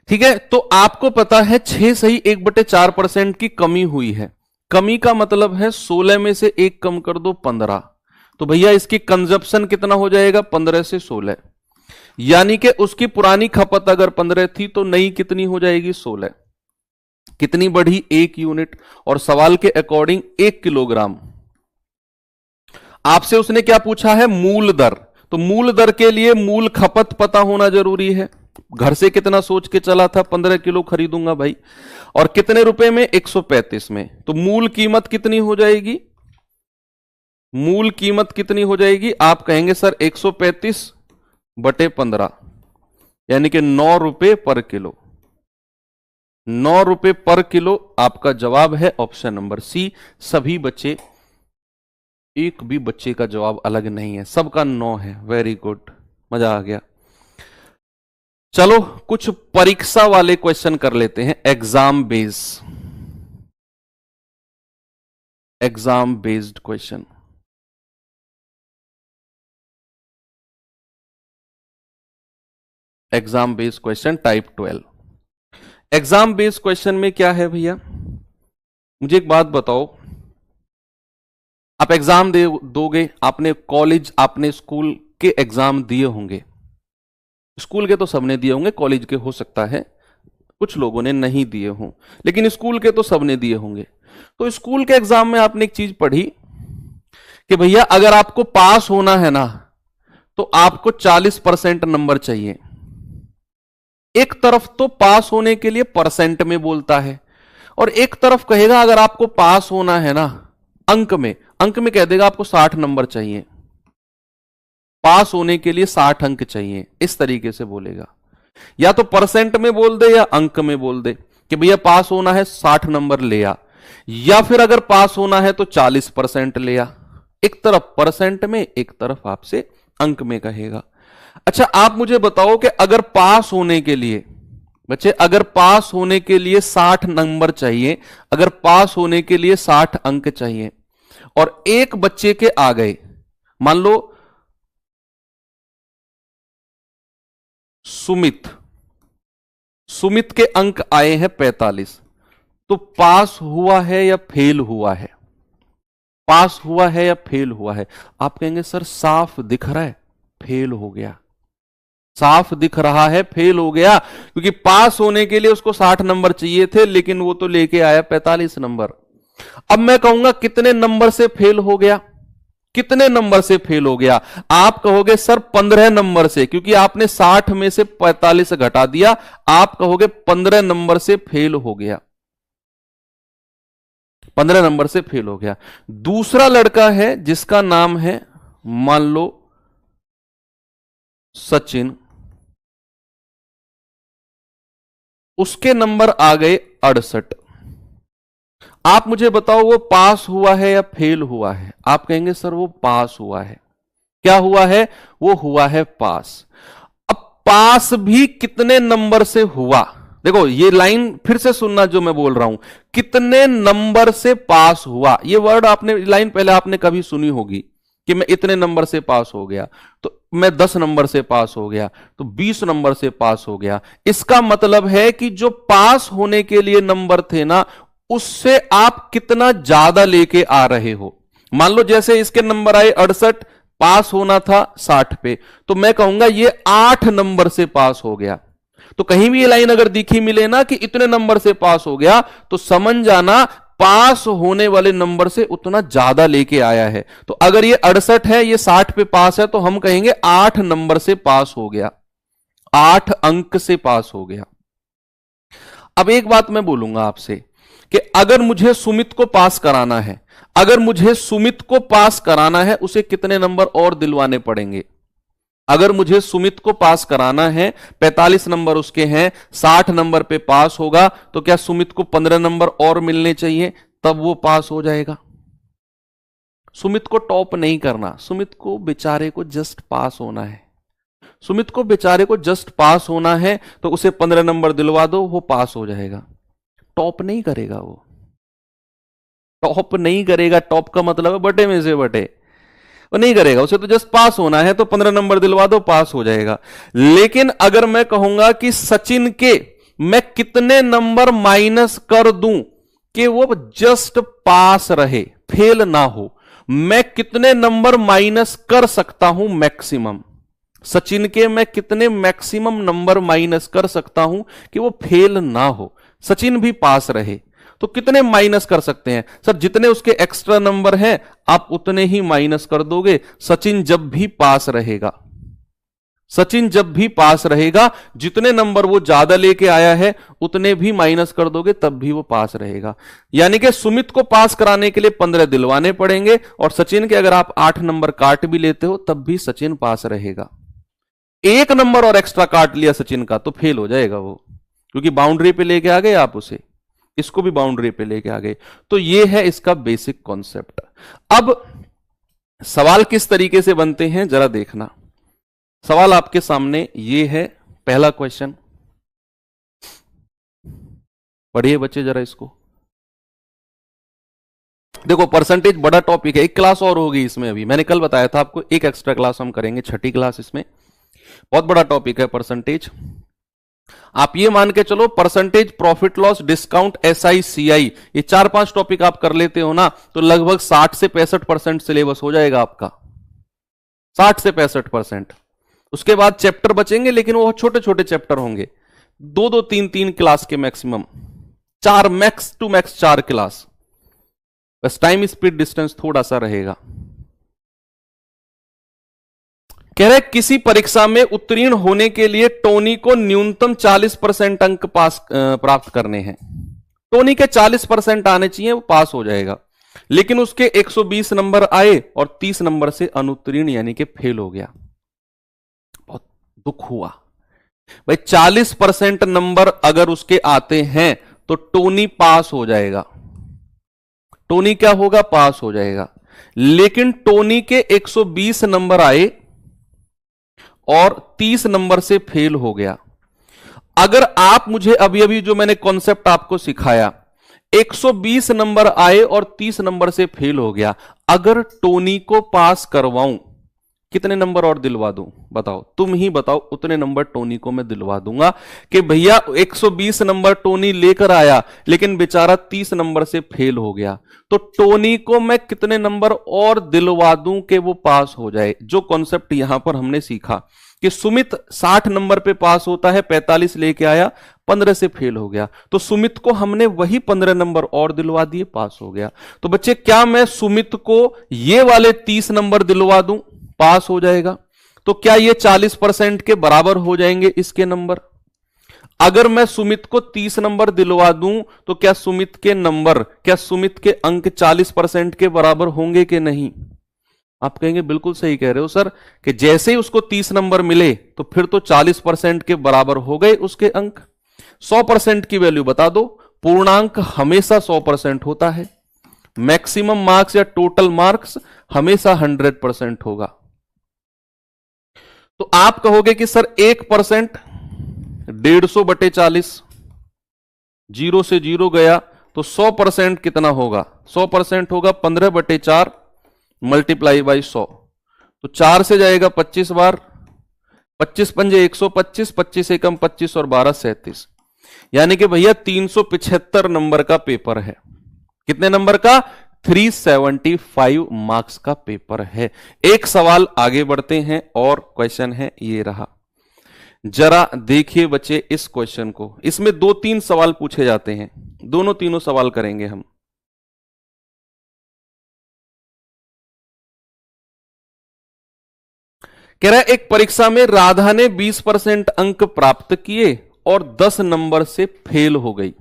ठीक है, तो आपको पता है 6 सही 1/4% की कमी हुई है। कमी का मतलब है 16 में से 1 कम कर दो 15, तो भैया इसकी कंजप्शन कितना हो जाएगा? 15 से 16, यानी कि उसकी पुरानी खपत अगर 15 थी तो नई कितनी हो जाएगी? 16। कितनी बढ़ी? 1 यूनिट। और सवाल के अकॉर्डिंग 1 किलोग्राम। आपसे उसने क्या पूछा है? मूल दर। तो मूल दर के लिए मूल खपत पता होना जरूरी है। घर से कितना सोच के चला था? 15 किलो खरीदूंगा भाई, और कितने रुपए में? 135 में। तो मूल कीमत कितनी हो जाएगी? मूल कीमत कितनी हो जाएगी? आप कहेंगे सर 135/15, यानी कि 9 रुपए पर किलो। 9 रुपए पर किलो आपका जवाब है ऑप्शन नंबर सी। सभी बच्चे, एक भी बच्चे का जवाब अलग नहीं है, सबका 9 है। वेरी गुड, मजा आ गया। चलो कुछ परीक्षा वाले क्वेश्चन कर लेते हैं, exam based question. Exam based question type 12। Exam based question में क्या है भैया? मुझे एक बात बताओ, आप एग्जाम दोगे, आपने कॉलेज, आपने स्कूल के एग्जाम दिए होंगे। स्कूल के तो सबने दिए होंगे, कॉलेज के हो सकता है कुछ लोगों ने नहीं दिए हों, लेकिन स्कूल के तो सबने दिए होंगे। तो स्कूल के एग्जाम में आपने एक चीज पढ़ी कि भैया अगर आपको पास होना है ना तो आपको 40% नंबर चाहिए। एक तरफ तो पास होने के लिए परसेंट में बोलता है, और एक तरफ कहेगा अगर आपको पास होना है ना अंक में कह देगा आपको 60 नंबर चाहिए, पास होने के लिए 60 अंक चाहिए, इस तरीके से बोलेगा। या तो परसेंट में बोल दे या अंक में बोल दे कि भैया पास होना है 60 नंबर ले आ, या फिर अगर पास होना है तो 40% ले आ। एक तरफ परसेंट में, एक तरफ आपसे अंक में कहेगा। अच्छा आप मुझे बताओ कि अगर पास होने के लिए, बच्चे अगर पास होने के लिए 60 नंबर चाहिए, अगर पास होने के लिए 60 अंक चाहिए, और एक बच्चे के आ गए, मान लो सुमित के अंक आए हैं 45, तो पास हुआ है या फेल हुआ है? पास हुआ है या फेल हुआ है? आप कहेंगे सर साफ दिख रहा है फेल हो गया। साफ दिख रहा है फेल हो गया, क्योंकि पास होने के लिए उसको 60 नंबर चाहिए थे, लेकिन वो तो लेके आया 45 नंबर। अब मैं कहूंगा कितने नंबर से फेल हो गया? कितने नंबर से फेल हो गया? आप कहोगे सर 15 नंबर से, क्योंकि आपने 60 में से 45 घटा दिया। आप कहोगे 15 नंबर से फेल हो गया, 15 नंबर से फेल हो गया। दूसरा लड़का है जिसका नाम है मान लो सचिन, उसके नंबर आ गए 68। आप मुझे बताओ वो पास हुआ है या फेल हुआ है? आप कहेंगे सर वो पास हुआ है। क्या हुआ है? वो हुआ है पास। अब पास भी कितने नंबर से हुआ? देखो ये लाइन फिर से सुनना जो मैं बोल रहा हूं, कितने नंबर से पास हुआ। ये वर्ड आपने, लाइन पहले आपने कभी सुनी होगी कि मैं इतने नंबर से पास हो गया, तो मैं 10 नंबर से पास हो गया, तो 20 नंबर से पास हो गया। इसका मतलब है कि जो पास होने के लिए नंबर थे ना, उससे आप कितना ज्यादा लेके आ रहे हो। मान लो जैसे इसके नंबर आए 68, पास होना था 60 पे, तो मैं कहूंगा ये 8 नंबर से पास हो गया। तो कहीं भी ये लाइन अगर दिखी मिले ना कि इतने नंबर से पास हो गया, तो समझ जाना पास होने वाले नंबर से उतना ज्यादा लेके आया है। तो अगर ये 68 है, ये 60 पे पास है, तो हम कहेंगे 8 नंबर से पास हो गया, 8 अंक से पास हो गया। अब एक बात मैं बोलूंगा आपसे कि अगर मुझे सुमित को पास कराना है, अगर मुझे सुमित को पास कराना है, उसे कितने नंबर और दिलवाने पड़ेंगे? अगर मुझे सुमित को पास कराना है, 45 नंबर उसके हैं, 60 नंबर पे पास होगा, तो क्या सुमित को 15 नंबर और मिलने चाहिए, तब वो पास हो जाएगा? सुमित को टॉप नहीं करना, सुमित को बेचारे को जस्ट पास होना है। सुमित को बेचारे को जस्ट पास होना है, तो उसे 15 नंबर दिलवा दो, वो पास हो जाएगा। टॉप नहीं करेगा, वो टॉप नहीं करेगा। टॉप का मतलब है बटे में से बटे, वो नहीं करेगा। उसे तो जस्ट पास होना है, तो 15 नंबर दिलवा दो, पास हो जाएगा। लेकिन अगर मैं कहूंगा कि सचिन के मैं कितने नंबर माइनस कर दूं कि वो जस्ट पास रहे, फेल ना हो, मैं कितने नंबर माइनस कर सकता हूं मैक्सिमम? सचिन के मैं कितने मैक्सिमम नंबर माइनस कर सकता हूं कि वो फेल ना हो, सचिन भी पास रहे? तो कितने माइनस कर सकते हैं सर? जितने उसके एक्स्ट्रा नंबर हैं आप उतने ही माइनस कर दोगे। सचिन जब भी पास रहेगा, सचिन जब भी पास रहेगा, जितने नंबर वो ज्यादा लेके आया है उतने भी माइनस कर दोगे, तब भी वो पास रहेगा। यानी कि सुमित को पास कराने के लिए 15 दिलवाने पड़ेंगे, और सचिन के अगर आप 8 नंबर काट भी लेते हो तब भी सचिन पास रहेगा। 1 नंबर और एक्स्ट्रा काट लिया सचिन का तो फेल हो जाएगा वो, क्योंकि बाउंड्री पे लेके आ गए आप उसे, इसको भी बाउंड्री पे लेके आ गए। तो ये है इसका बेसिक कॉन्सेप्ट। अब सवाल किस तरीके से बनते हैं जरा देखना। सवाल आपके सामने ये है, पहला क्वेश्चन पढ़िए बच्चे जरा इसको। देखो परसेंटेज बड़ा टॉपिक है, एक क्लास और होगी इसमें। अभी मैंने कल बताया था आपको, एक एक्स्ट्रा क्लास हम करेंगे, 6ठी क्लास। इसमें बहुत बड़ा टॉपिक है परसेंटेज। आप ये मान के चलो percentage, profit loss, discount, SI, CI, ये 4-5 टॉपिक आप कर लेते हो ना, तो लगभग 60 से 65% सिलेबस हो जाएगा आपका, 60 से 65%। उसके बाद चैप्टर बचेंगे, लेकिन वो छोटे छोटे चैप्टर होंगे, 2-2, 3-3 क्लास के maximum, 4 max to max 4 class. बस टाइम स्पीड डिस्टेंस थोड़ा सा रहेगा। कह रहे किसी परीक्षा में उत्तीर्ण होने के लिए टोनी को न्यूनतम 40% अंक प्राप्त करने हैं। टोनी के 40% आने चाहिए, वो पास हो जाएगा। लेकिन उसके 120 नंबर आए और 30 नंबर से अनुत्तीर्ण यानी कि फेल हो गया। बहुत दुख हुआ भाई। 40% नंबर अगर उसके आते हैं तो टोनी पास हो जाएगा, टोनी क्या होगा, पास हो जाएगा। लेकिन टोनी के 120 नंबर आए और 30 नंबर से फेल हो गया। अगर आप मुझे अभी अभी जो मैंने कॉन्सेप्ट आपको सिखाया, 120 नंबर आए और 30 नंबर से फेल हो गया, अगर टोनी को पास करवाऊं कितने नंबर और दिलवा दूं? बताओ, तुम ही बताओ। उतने नंबर टोनी को मैं दिलवा दूंगा कि भैया 120 नंबर टोनी लेकर आया, लेकिन बेचारा 30 नंबर से फेल हो गया, तो टोनी को मैं कितने नंबर और दिलवा दूं कि वो पास हो जाए। जो कॉन्सेप्ट यहां पर हमने सीखा कि सुमित 60 नंबर पे पास होता है, 45 लेके आया, 15 से फेल हो गया, तो सुमित को हमने वही 15 नंबर और दिलवा दिए, पास हो गया। तो बच्चे क्या मैं सुमित को ये वाले 30 नंबर दिलवा दूं, पास हो जाएगा। तो क्या ये 40% के बराबर हो जाएंगे इसके नंबर? अगर मैं सुमित को 30 नंबर दिलवा दूं तो क्या सुमित के नंबर, क्या सुमित के अंक 40% के बराबर होंगे कि नहीं? आप कहेंगे बिल्कुल सही कह रहे हो सर, कि जैसे ही उसको 30 नंबर मिले तो फिर तो 40% के बराबर हो गए उसके अंक। 100% की वैल्यू बता दो। पूर्णांक हमेशा 100% होता है। मैक्सिमम मार्क्स या टोटल मार्क्स हमेशा 100% होगा। तो आप कहोगे कि सर 1%, 150/40, 0 से 0 गया तो 100% कितना होगा? 100% होगा 15/4 मल्टीप्लाई बाई 100। तो 4 से जाएगा 25 बार, 25 पंजे 125, 25 एकम 25 और 12 37। यानी कि भैया 375 नंबर का पेपर है। कितने नंबर का? 375 मार्क्स का पेपर है। एक सवाल आगे बढ़ते हैं और क्वेश्चन है ये रहा। जरा देखिए बच्चे इस क्वेश्चन को। इसमें 2-3 सवाल पूछे जाते हैं, दोनों तीनों सवाल करेंगे हम। कह रहा है एक परीक्षा में राधा ने 20% अंक प्राप्त किए और 10 नंबर से फेल हो गई।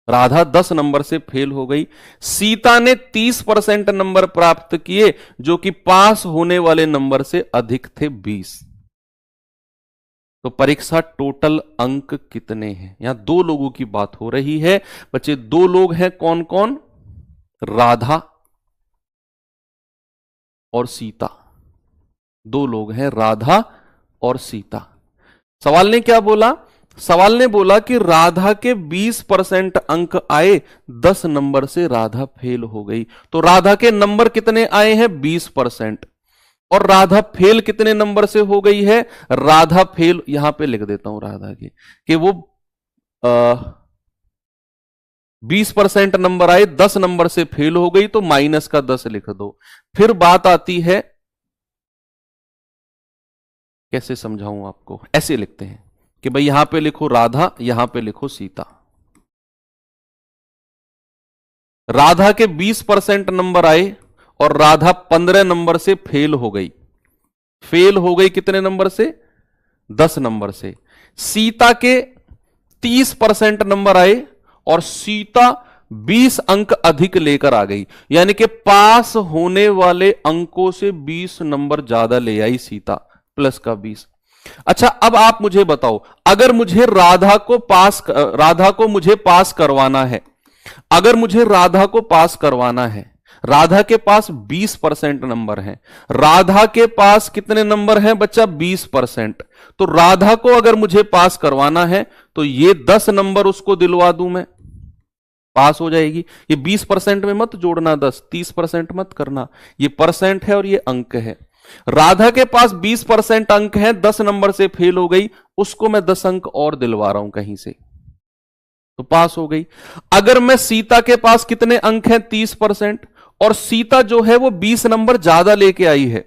राधा 10 नंबर से फेल हो गई। सीता ने 30% नंबर प्राप्त किए जो कि पास होने वाले नंबर से अधिक थे 20। तो परीक्षा टोटल अंक कितने हैं? यहां 2 लोगों की बात हो रही है बच्चे। 2 लोग हैं, कौन कौन? राधा और सीता। 2 लोग हैं, राधा और सीता। सवाल ने क्या बोला? सवाल ने बोला कि राधा के 20% अंक आए, 10 नंबर से राधा फेल हो गई। तो राधा के नंबर कितने आए हैं? 20%। और राधा फेल कितने नंबर से हो गई है? राधा फेल, यहां पे लिख देता हूं राधा की, कि वो 20% नंबर आए, 10 नंबर से फेल हो गई, तो माइनस का 10 लिख दो। फिर बात आती है, कैसे समझाऊं आपको? ऐसे लिखते हैं कि भाई यहां पे लिखो राधा, यहां पे लिखो सीता। राधा के 20% नंबर आए और राधा 15 नंबर से फेल हो गई। फेल हो गई कितने नंबर से? 10 नंबर से। सीता के 30% नंबर आए और सीता 20 अंक अधिक लेकर आ गई, यानी कि पास होने वाले अंकों से 20 नंबर ज्यादा ले आई सीता, प्लस का 20। अच्छा, अब आप मुझे बताओ, अगर मुझे राधा को मुझे पास करवाना है, अगर मुझे राधा को पास करवाना है, राधा के पास 20% नंबर है। राधा के पास कितने नंबर हैं बच्चा? 20%। तो राधा को अगर मुझे पास करवाना है तो ये 10 नंबर उसको दिलवा दूं मैं, पास हो जाएगी। ये 20% में मत जोड़ना 10, 30% मत करना, ये परसेंट है और ये अंक है। राधा के पास 20% अंक है, 10 नंबर से फेल हो गई, उसको मैं 10 अंक और दिलवा रहा हूं कहीं से, तो पास हो गई। अगर मैं सीता के पास कितने अंक हैं? 30%, और सीता जो है वो 20 नंबर ज्यादा लेके आई है।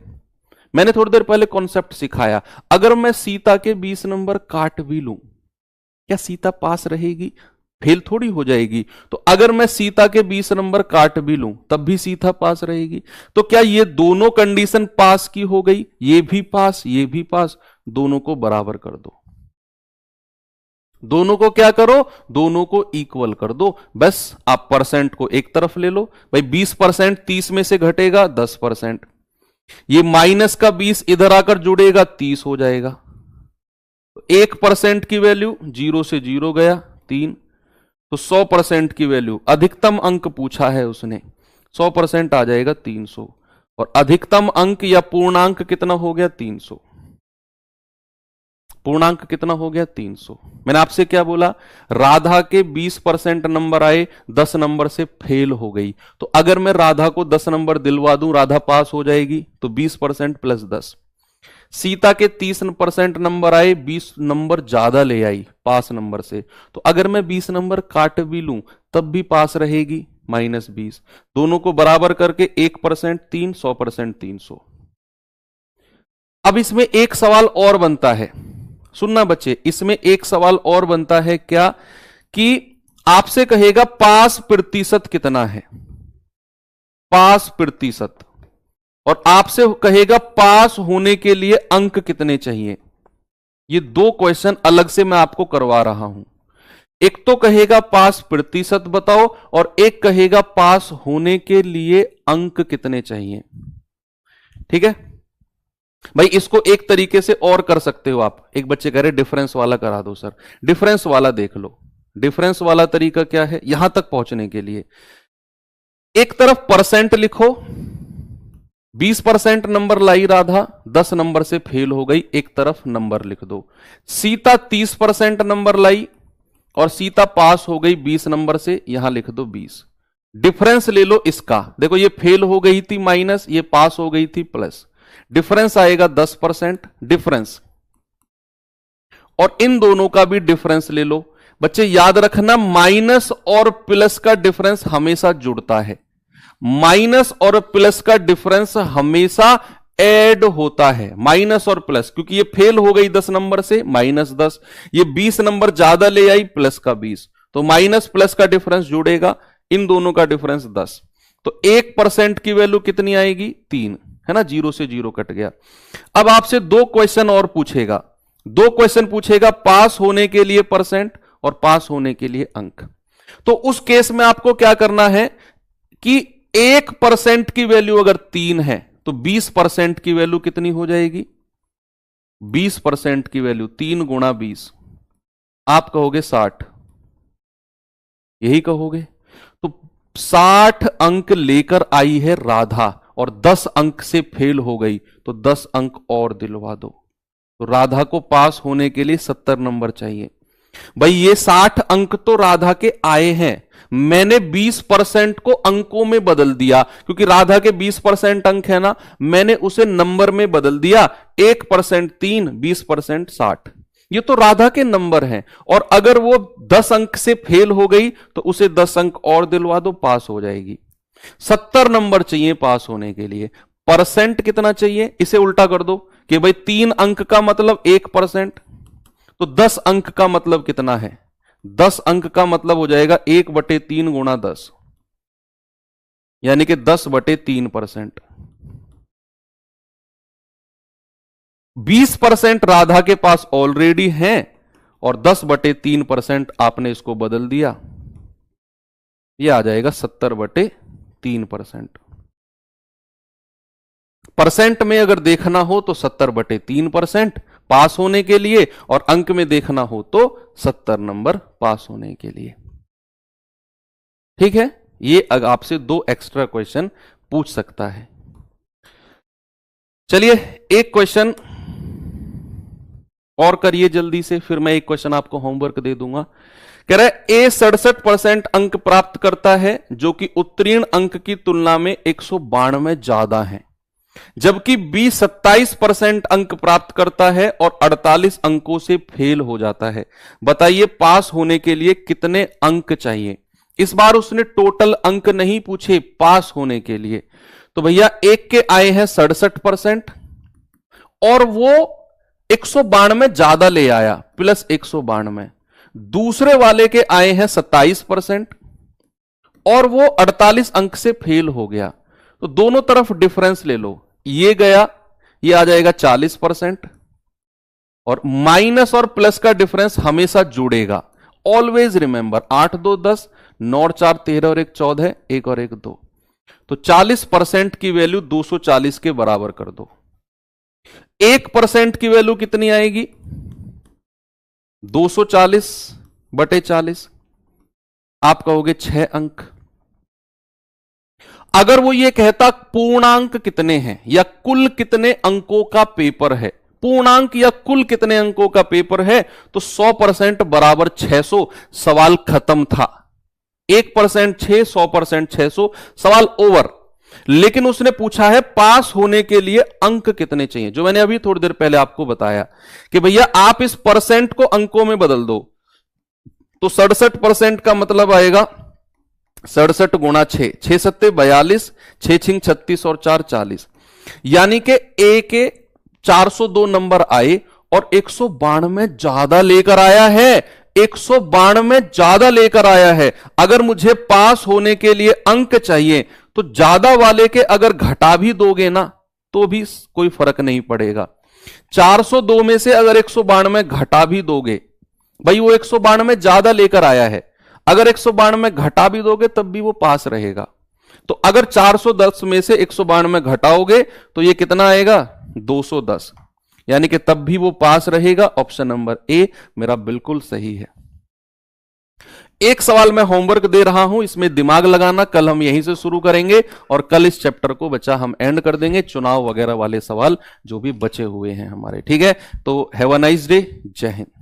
मैंने थोड़ी देर पहले कॉन्सेप्ट सिखाया, अगर मैं सीता के 20 नंबर काट भी लूं, क्या सीता पास रहेगी? फेल थोड़ी हो जाएगी। तो अगर मैं सीता के 20 नंबर काट भी लूं तब भी सीता पास रहेगी। तो क्या ये दोनों कंडीशन पास की हो गई? ये भी पास, ये भी पास, दोनों को बराबर कर दो। दोनों को क्या करो? दोनों को इक्वल कर दो। बस आप परसेंट को एक तरफ ले लो भाई। 20% 30 में से घटेगा 10%, ये माइनस का 20 इधर आकर जुड़ेगा 30 हो जाएगा। 1% की वैल्यू 0 से 0 गया 3, तो 100% की वैल्यू, अधिकतम अंक पूछा है उसने, 100% आ जाएगा 300। और अधिकतम अंक या पूर्णांक कितना हो गया? 300। पूर्णांक कितना हो गया? 300। मैंने आपसे क्या बोला? राधा के 20% नंबर आए, 10 नंबर से फेल हो गई। तो अगर मैं राधा को 10 नंबर दिलवा दूं, राधा पास हो जाएगी, तो 20% प्लस 10। सीता के 30% नंबर आए, 20 नंबर ज्यादा ले आई पास नंबर से, तो अगर मैं 20 नंबर काट भी लूं तब भी पास रहेगी, -20। दोनों को बराबर करके 1% 3, 100% 300। अब इसमें एक सवाल और बनता है, सुनना बच्चे, इसमें एक सवाल और बनता है क्या? कि आपसे कहेगा पास प्रतिशत कितना है, पास प्रतिशत, और आपसे कहेगा पास होने के लिए अंक कितने चाहिए। ये 2 क्वेश्चन अलग से मैं आपको करवा रहा हूं। एक तो कहेगा पास प्रतिशत बताओ, और एक कहेगा पास होने के लिए अंक कितने चाहिए। ठीक है भाई, इसको एक तरीके से और कर सकते हो आप। एक बच्चे कह रहे डिफरेंस वाला करा दो सर, डिफरेंस वाला देख लो। डिफरेंस वाला तरीका क्या है यहां तक पहुंचने के लिए? एक तरफ परसेंट लिखो, 20% नंबर लाई राधा, 10 नंबर से फेल हो गई, एक तरफ नंबर लिख दो। सीता 30% नंबर लाई और सीता पास हो गई 20 नंबर से, यहां लिख दो 20। डिफरेंस ले लो इसका, देखो ये फेल हो गई थी माइनस, ये पास हो गई थी प्लस, डिफरेंस आएगा 10% डिफरेंस, और इन दोनों का भी डिफरेंस ले लो। बच्चे याद रखना, माइनस और प्लस का डिफरेंस हमेशा जुड़ता है, माइनस और प्लस का डिफरेंस हमेशा ऐड होता है, माइनस और प्लस, क्योंकि ये फेल हो गई 10 नंबर से -10, ये 20 नंबर ज्यादा ले आई प्लस का 20, तो माइनस प्लस का डिफरेंस जुड़ेगा, इन दोनों का डिफरेंस 10, तो 1% की वैल्यू कितनी आएगी? 3, है ना, 0 से 0 कट गया। अब आपसे 2 क्वेश्चन और पूछेगा, 2 क्वेश्चन पूछेगा पास होने के लिए परसेंट और पास होने के लिए अंक। तो उस केस में आपको क्या करना है कि 1% की वैल्यू अगर 3 है तो 20% की वैल्यू कितनी हो जाएगी? 20% की वैल्यू 3 गुणा 20, आप कहोगे 60, यही कहोगे। तो 60 अंक लेकर आई है राधा और 10 अंक से फेल हो गई, तो 10 अंक और दिलवा दो। तो राधा को पास होने के लिए 70 नंबर चाहिए। भाई ये 60 अंक तो राधा के आए हैं, मैंने 20% को अंकों में बदल दिया, क्योंकि राधा के 20% अंक है ना, मैंने उसे नंबर में बदल दिया। 1% 3, 20% 60, ये तो राधा के नंबर हैं। और अगर वो 10 अंक से फेल हो गई तो उसे 10 अंक और दिलवा दो, पास हो जाएगी। 70 नंबर चाहिए पास होने के लिए। परसेंट कितना चाहिए? इसे उल्टा कर दो कि भाई 3 अंक का मतलब 1%, तो 10 अंक का मतलब कितना है? 10 अंक का मतलब हो जाएगा 1/3 गुणा 10, यानी कि 10/3%। 20% राधा के पास ऑलरेडी है और 10/3% आपने इसको बदल दिया, यह आ जाएगा 70/3%। परसेंट में अगर देखना हो तो 70/3% पास होने के लिए, और अंक में देखना हो तो 70 नंबर पास होने के लिए। ठीक है, ये आपसे 2 एक्स्ट्रा क्वेश्चन पूछ सकता है। चलिए एक क्वेश्चन और करिए जल्दी से, फिर मैं एक क्वेश्चन आपको होमवर्क दे दूंगा। कह रहा है ए 67% अंक प्राप्त करता है, जो कि उत्तीर्ण अंक की तुलना में 192 ज्यादा है, जबकि बी 27% अंक प्राप्त करता है और 48 अंकों से फेल हो जाता है। बताइए पास होने के लिए कितने अंक चाहिए? इस बार उसने टोटल अंक नहीं पूछे, पास होने के लिए। तो भैया एक के आए हैं 67% और वो 192 ज्यादा ले आया, प्लस 192। दूसरे वाले के आए हैं 27% और वो 48 अंक से फेल हो गया। तो दोनों तरफ डिफरेंस ले लो, ये गया, ये आ जाएगा 40%, और माइनस और प्लस का डिफरेंस हमेशा जुड़ेगा। ऑलवेज रिमेंबर, 8 2 10, 9 4 13 और 1 14, 1 और 1 2। तो 40% की वैल्यू 240 के बराबर कर दो। 1% की वैल्यू कितनी आएगी? 240/40, आप कहोगे 6 अंक। अगर वो ये कहता पूर्णांक कितने हैं या कुल कितने अंकों का पेपर है, पूर्णांक या कुल कितने अंकों का पेपर है, तो 100% बराबर 600, सवाल खत्म था। 1% 6, 100% 600, सवाल ओवर। लेकिन उसने पूछा है पास होने के लिए अंक कितने चाहिए, जो मैंने अभी थोड़ी देर पहले आपको बताया कि भैया आप इस परसेंट को अंकों में बदल दो, तो 67% का मतलब आएगा 67 गुणा 6, 6 सत्ते 42, 6 छिंग 36 और 4 40, यानी कि ए के 402 नंबर आए और 192 ज्यादा लेकर आया है, 192 ज्यादा लेकर आया है। अगर मुझे पास होने के लिए अंक चाहिए तो ज्यादा वाले के अगर घटा भी दोगे ना तो भी कोई फर्क नहीं पड़ेगा। 402 में से अगर 192 घटा भी दोगे, भाई वो 192 ज्यादा लेकर आया है, अगर 192 घटा भी दोगे तब भी वो पास रहेगा। तो अगर 410 में से 192 घटाओगे तो ये कितना आएगा? 210, यानी कि तब भी वो पास रहेगा। ऑप्शन नंबर ए मेरा बिल्कुल सही है। एक सवाल मैं होमवर्क दे रहा हूं, इसमें दिमाग लगाना। कल हम यहीं से शुरू करेंगे और कल इस चैप्टर को बच्चा हम एंड कर देंगे, चुनाव वगैरह वाले सवाल जो भी बचे हुए हैं हमारे। ठीक है, तो हैव अ नाइस डे, जय हिंद।